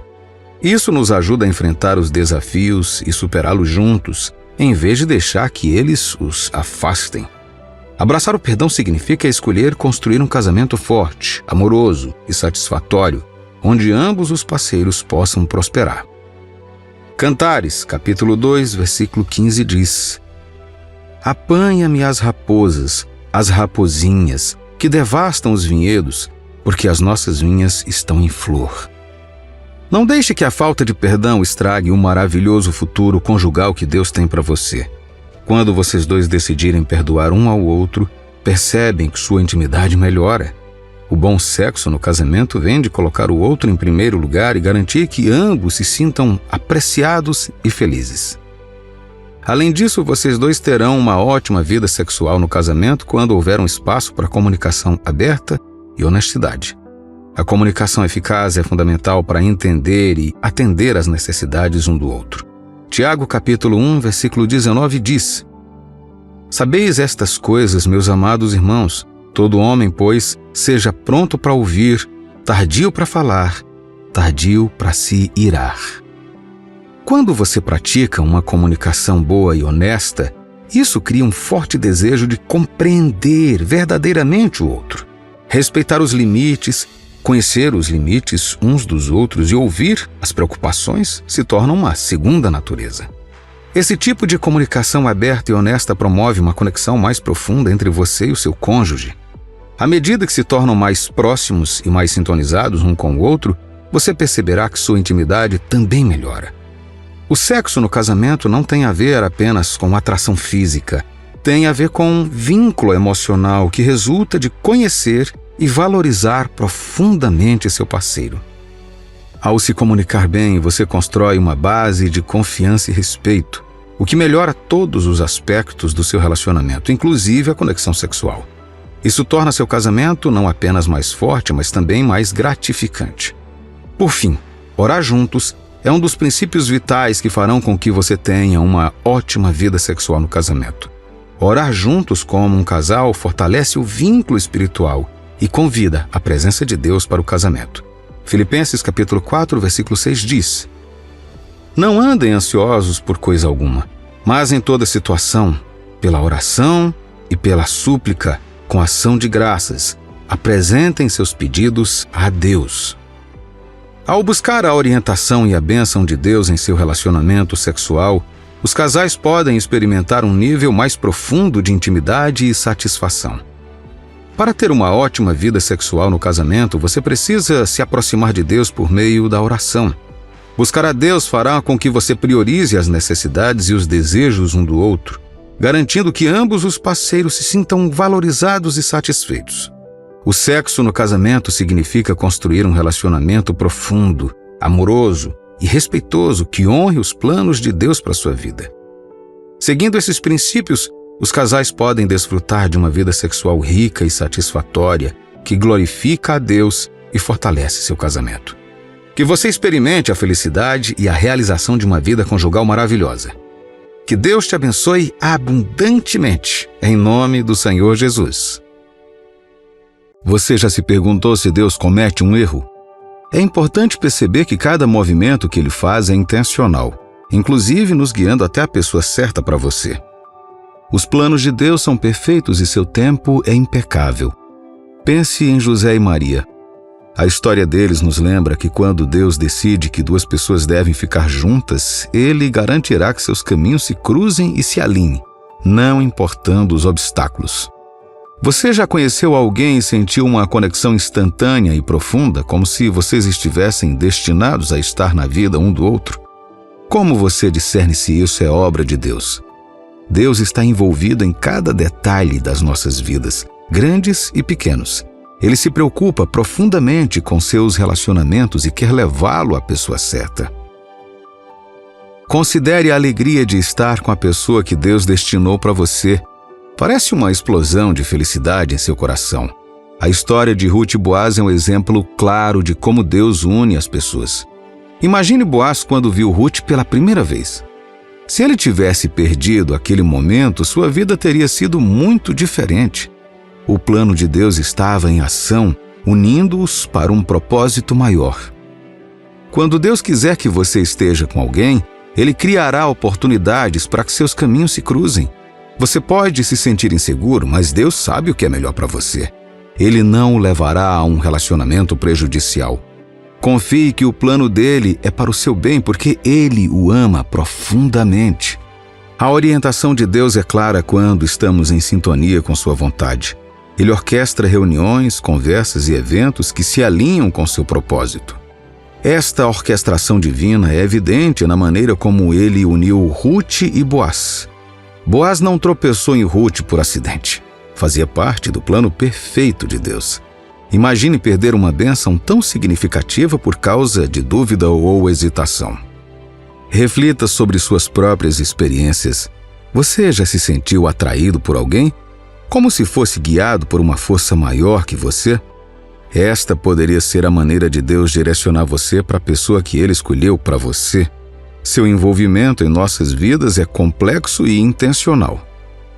Isso nos ajuda a enfrentar os desafios e superá-los juntos, em vez de deixar que eles os afastem. Abraçar o perdão significa escolher construir um casamento forte, amoroso e satisfatório, onde ambos os parceiros possam prosperar. Cantares, capítulo 2, versículo 15 diz: Apanha-me as raposas, as rapozinhas, que devastam os vinhedos, porque as nossas vinhas estão em flor. Não deixe que a falta de perdão estrague o maravilhoso futuro conjugal que Deus tem para você. Quando vocês dois decidirem perdoar um ao outro, percebem que sua intimidade melhora. O bom sexo no casamento vem de colocar o outro em primeiro lugar e garantir que ambos se sintam apreciados e felizes. Além disso, vocês dois terão uma ótima vida sexual no casamento quando houver um espaço para comunicação aberta e honestidade. A comunicação eficaz é fundamental para entender e atender às necessidades um do outro. Tiago, capítulo 1, versículo 19 diz: Sabeis estas coisas, meus amados irmãos, todo homem, pois, seja pronto para ouvir, tardio para falar, tardio para se irar. Quando você pratica uma comunicação boa e honesta, isso cria um forte desejo de compreender verdadeiramente o outro, respeitar os limites, conhecer os limites uns dos outros e ouvir as preocupações se torna uma segunda natureza. Esse tipo de comunicação aberta e honesta promove uma conexão mais profunda entre você e o seu cônjuge. À medida que se tornam mais próximos e mais sintonizados um com o outro, você perceberá que sua intimidade também melhora. O sexo no casamento não tem a ver apenas com atração física, tem a ver com um vínculo emocional que resulta de conhecer e valorizar profundamente seu parceiro. Ao se comunicar bem, você constrói uma base de confiança e respeito, o que melhora todos os aspectos do seu relacionamento, inclusive a conexão sexual. Isso torna seu casamento não apenas mais forte, mas também mais gratificante. Por fim, orar juntos é um dos princípios vitais que farão com que você tenha uma ótima vida sexual no casamento. Orar juntos como um casal fortalece o vínculo espiritual e convida a presença de Deus para o casamento. Filipenses capítulo 4, versículo 6 diz: Não andem ansiosos por coisa alguma, mas em toda situação, pela oração e pela súplica, com ação de graças, apresentem seus pedidos a Deus. Ao buscar a orientação e a bênção de Deus em seu relacionamento sexual, os casais podem experimentar um nível mais profundo de intimidade e satisfação. Para ter uma ótima vida sexual no casamento, você precisa se aproximar de Deus por meio da oração. Buscar a Deus fará com que você priorize as necessidades e os desejos um do outro, garantindo que ambos os parceiros se sintam valorizados e satisfeitos. O sexo no casamento significa construir um relacionamento profundo, amoroso e respeitoso que honre os planos de Deus para sua vida. Seguindo esses princípios, os casais podem desfrutar de uma vida sexual rica e satisfatória, que glorifica a Deus e fortalece seu casamento. Que você experimente a felicidade e a realização de uma vida conjugal maravilhosa. Que Deus te abençoe abundantemente, em nome do Senhor Jesus. Você já se perguntou se Deus comete um erro? É importante perceber que cada movimento que Ele faz é intencional, inclusive nos guiando até a pessoa certa para você. Os planos de Deus são perfeitos e seu tempo é impecável. Pense em José e Maria. A história deles nos lembra que quando Deus decide que duas pessoas devem ficar juntas, Ele garantirá que seus caminhos se cruzem e se alinhem, não importando os obstáculos. Você já conheceu alguém e sentiu uma conexão instantânea e profunda, como se vocês estivessem destinados a estar na vida um do outro? Como você discerne se isso é obra de Deus? Deus está envolvido em cada detalhe das nossas vidas, grandes e pequenos. Ele se preocupa profundamente com seus relacionamentos e quer levá-lo à pessoa certa. Considere a alegria de estar com a pessoa que Deus destinou para você. Parece uma explosão de felicidade em seu coração. A história de Ruth e Boaz é um exemplo claro de como Deus une as pessoas. Imagine Boaz quando viu Ruth pela primeira vez. Se ele tivesse perdido aquele momento, sua vida teria sido muito diferente. O plano de Deus estava em ação, unindo-os para um propósito maior. Quando Deus quiser que você esteja com alguém, Ele criará oportunidades para que seus caminhos se cruzem. Você pode se sentir inseguro, mas Deus sabe o que é melhor para você. Ele não o levará a um relacionamento prejudicial. Confie que o plano dele é para o seu bem, porque Ele o ama profundamente. A orientação de Deus é clara quando estamos em sintonia com sua vontade. Ele orquestra reuniões, conversas e eventos que se alinham com seu propósito. Esta orquestração divina é evidente na maneira como Ele uniu Ruth e Boaz. Boaz não tropeçou em Ruth por acidente. Fazia parte do plano perfeito de Deus. Imagine perder uma bênção tão significativa por causa de dúvida ou hesitação. Reflita sobre suas próprias experiências. Você já se sentiu atraído por alguém? Como se fosse guiado por uma força maior que você? Esta poderia ser a maneira de Deus direcionar você para a pessoa que Ele escolheu para você. Seu envolvimento em nossas vidas é complexo e intencional.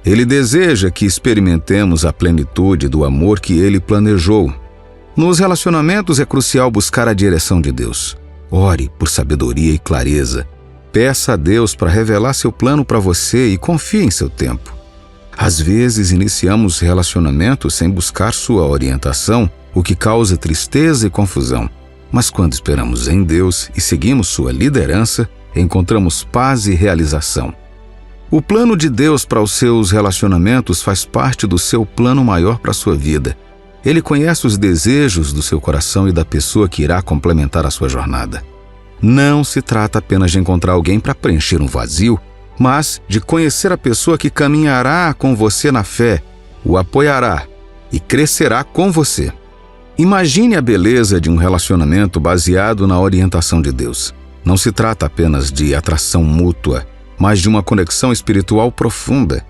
Ele deseja que experimentemos a plenitude do amor que Ele planejou. Nos relacionamentos é crucial buscar a direção de Deus. Ore por sabedoria e clareza. Peça a Deus para revelar seu plano para você e confie em seu tempo. Às vezes iniciamos relacionamentos sem buscar sua orientação, o que causa tristeza e confusão. Mas quando esperamos em Deus e seguimos sua liderança, encontramos paz e realização. O plano de Deus para os seus relacionamentos faz parte do seu plano maior para a sua vida. Ele conhece os desejos do seu coração e da pessoa que irá complementar a sua jornada. Não se trata apenas de encontrar alguém para preencher um vazio, mas de conhecer a pessoa que caminhará com você na fé, o apoiará e crescerá com você. Imagine a beleza de um relacionamento baseado na orientação de Deus. Não se trata apenas de atração mútua, mas de uma conexão espiritual profunda.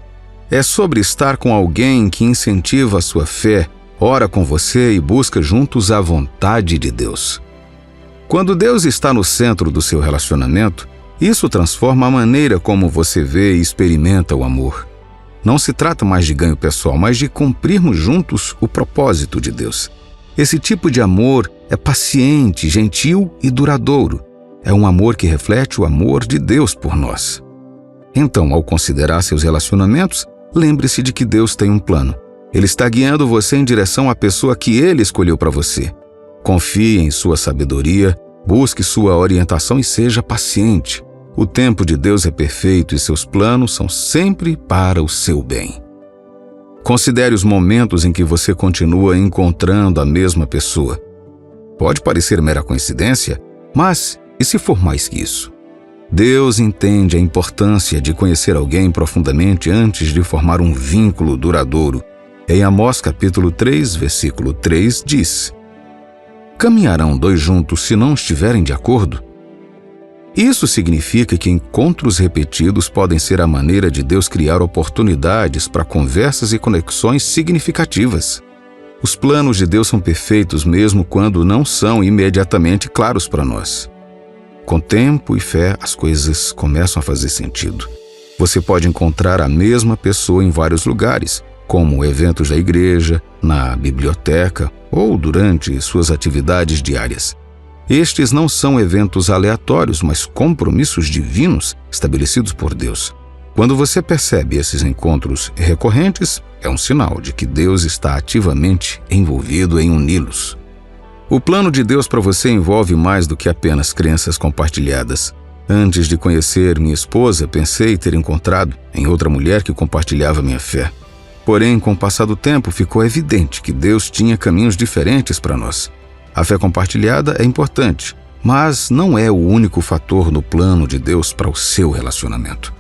É sobre estar com alguém que incentiva a sua fé, ora com você e busca juntos a vontade de Deus. Quando Deus está no centro do seu relacionamento, isso transforma a maneira como você vê e experimenta o amor. Não se trata mais de ganho pessoal, mas de cumprirmos juntos o propósito de Deus. Esse tipo de amor é paciente, gentil e duradouro. É um amor que reflete o amor de Deus por nós. Então, ao considerar seus relacionamentos, lembre-se de que Deus tem um plano. Ele está guiando você em direção à pessoa que Ele escolheu para você. Confie em sua sabedoria, busque sua orientação e seja paciente. O tempo de Deus é perfeito e seus planos são sempre para o seu bem. Considere os momentos em que você continua encontrando a mesma pessoa. Pode parecer mera coincidência, mas e se for mais que isso? Deus entende a importância de conhecer alguém profundamente antes de formar um vínculo duradouro. Em Amós capítulo 3, versículo 3, diz: caminharão dois juntos se não estiverem de acordo? Isso significa que encontros repetidos podem ser a maneira de Deus criar oportunidades para conversas e conexões significativas. Os planos de Deus são perfeitos mesmo quando não são imediatamente claros para nós. Com tempo e fé, as coisas começam a fazer sentido. Você pode encontrar a mesma pessoa em vários lugares, como eventos da igreja, na biblioteca ou durante suas atividades diárias. Estes não são eventos aleatórios, mas compromissos divinos estabelecidos por Deus. Quando você percebe esses encontros recorrentes, é um sinal de que Deus está ativamente envolvido em uni-los. O plano de Deus para você envolve mais do que apenas crenças compartilhadas. Antes de conhecer minha esposa, pensei ter encontrado em outra mulher que compartilhava minha fé. Porém, com o passar do tempo, ficou evidente que Deus tinha caminhos diferentes para nós. A fé compartilhada é importante, mas não é o único fator no plano de Deus para o seu relacionamento.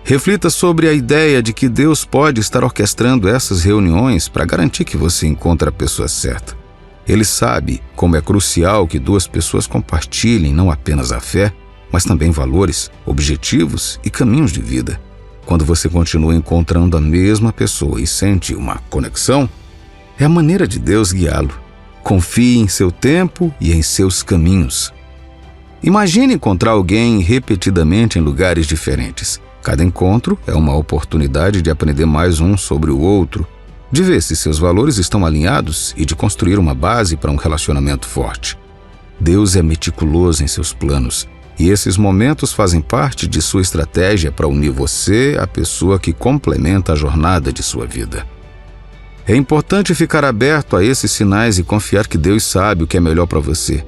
Reflita sobre a ideia de que Deus pode estar orquestrando essas reuniões para garantir que você encontre a pessoa certa. Ele sabe como é crucial que duas pessoas compartilhem não apenas a fé, mas também valores, objetivos e caminhos de vida. Quando você continua encontrando a mesma pessoa e sente uma conexão, é a maneira de Deus guiá-lo. Confie em seu tempo e em seus caminhos. Imagine encontrar alguém repetidamente em lugares diferentes. Cada encontro é uma oportunidade de aprender mais um sobre o outro, de ver se seus valores estão alinhados e de construir uma base para um relacionamento forte. Deus é meticuloso em seus planos, e esses momentos fazem parte de sua estratégia para unir você à pessoa que complementa a jornada de sua vida. É importante ficar aberto a esses sinais e confiar que Deus sabe o que é melhor para você.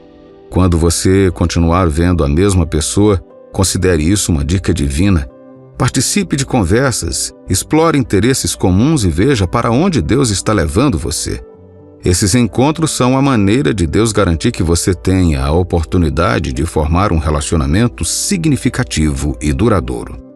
Quando você continuar vendo a mesma pessoa, considere isso uma dica divina. Participe de conversas, explore interesses comuns e veja para onde Deus está levando você. Esses encontros são a maneira de Deus garantir que você tenha a oportunidade de formar um relacionamento significativo e duradouro.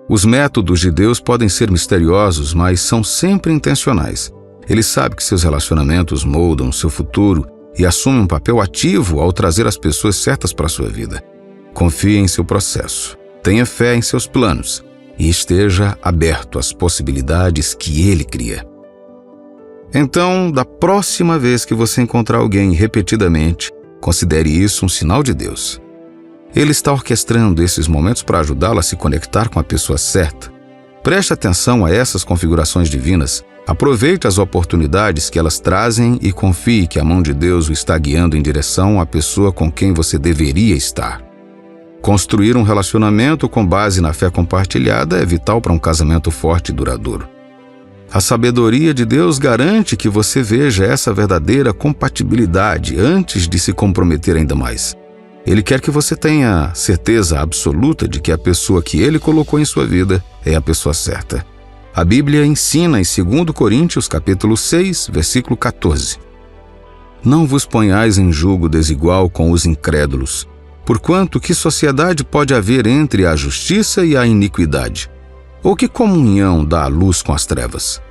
Os métodos de Deus podem ser misteriosos, mas são sempre intencionais. Ele sabe que seus relacionamentos moldam seu futuro e assume um papel ativo ao trazer as pessoas certas para a sua vida. Confie em seu processo, tenha fé em seus planos e esteja aberto às possibilidades que Ele cria. Então, da próxima vez que você encontrar alguém repetidamente, considere isso um sinal de Deus. Ele está orquestrando esses momentos para ajudá-lo a se conectar com a pessoa certa. Preste atenção a essas configurações divinas, aproveite as oportunidades que elas trazem e confie que a mão de Deus o está guiando em direção à pessoa com quem você deveria estar. Construir um relacionamento com base na fé compartilhada é vital para um casamento forte e duradouro. A sabedoria de Deus garante que você veja essa verdadeira compatibilidade antes de se comprometer ainda mais. Ele quer que você tenha certeza absoluta de que a pessoa que Ele colocou em sua vida é a pessoa certa. A Bíblia ensina em 2 Coríntios capítulo 6, versículo 14. Não vos ponhais em julgo desigual com os incrédulos, porquanto que sociedade pode haver entre a justiça e a iniquidade? Ou que comunhão dá a luz com as trevas?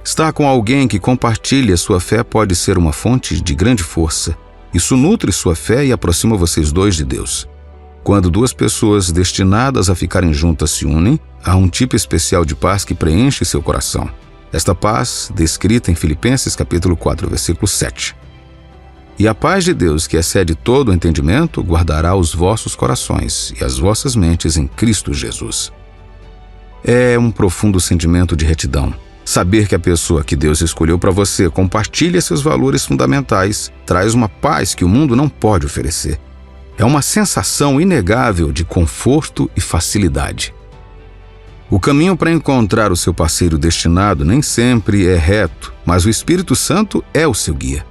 Estar com alguém que compartilha sua fé pode ser uma fonte de grande força. Isso nutre sua fé e aproxima vocês dois de Deus. Quando duas pessoas destinadas a ficarem juntas se unem, há um tipo especial de paz que preenche seu coração. Esta paz, descrita em Filipenses capítulo 4, versículo 7. E a paz de Deus, que excede todo o entendimento, guardará os vossos corações e as vossas mentes em Cristo Jesus. É um profundo sentimento de retidão. Saber que a pessoa que Deus escolheu para você compartilha seus valores fundamentais traz uma paz que o mundo não pode oferecer. É uma sensação inegável de conforto e facilidade. O caminho para encontrar o seu parceiro destinado nem sempre é reto, mas o Espírito Santo é o seu guia.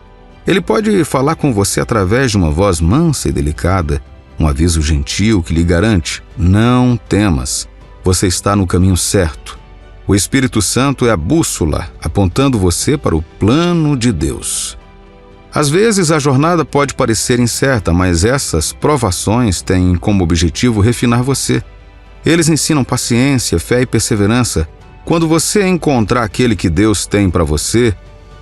Ele pode falar com você através de uma voz mansa e delicada, um aviso gentil que lhe garante: não temas, você está no caminho certo. O Espírito Santo é a bússola, apontando você para o plano de Deus. Às vezes a jornada pode parecer incerta, mas essas provações têm como objetivo refinar você. Eles ensinam paciência, fé e perseverança. Quando você encontrar aquele que Deus tem para você,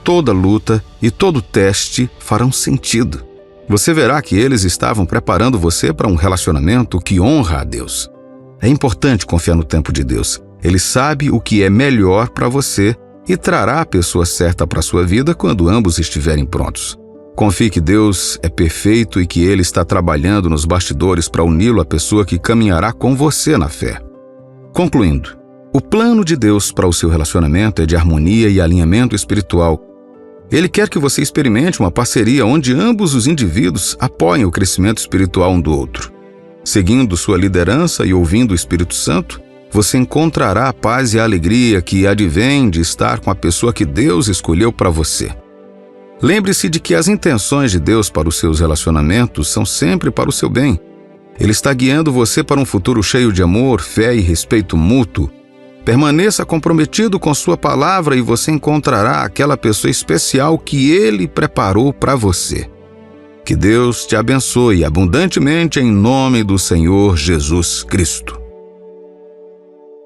toda luta e todo teste farão sentido. Você verá que eles estavam preparando você para um relacionamento que honra a Deus. É importante confiar no tempo de Deus. Ele sabe o que é melhor para você e trará a pessoa certa para a sua vida quando ambos estiverem prontos. Confie que Deus é perfeito e que Ele está trabalhando nos bastidores para uni-lo à pessoa que caminhará com você na fé. Concluindo, o plano de Deus para o seu relacionamento é de harmonia e alinhamento espiritual. Ele quer que você experimente uma parceria onde ambos os indivíduos apoiem o crescimento espiritual um do outro. Seguindo sua liderança e ouvindo o Espírito Santo, você encontrará a paz e a alegria que advém de estar com a pessoa que Deus escolheu para você. Lembre-se de que as intenções de Deus para os seus relacionamentos são sempre para o seu bem. Ele está guiando você para um futuro cheio de amor, fé e respeito mútuo. Permaneça comprometido com sua palavra e você encontrará aquela pessoa especial que Ele preparou para você. Que Deus te abençoe abundantemente em nome do Senhor Jesus Cristo.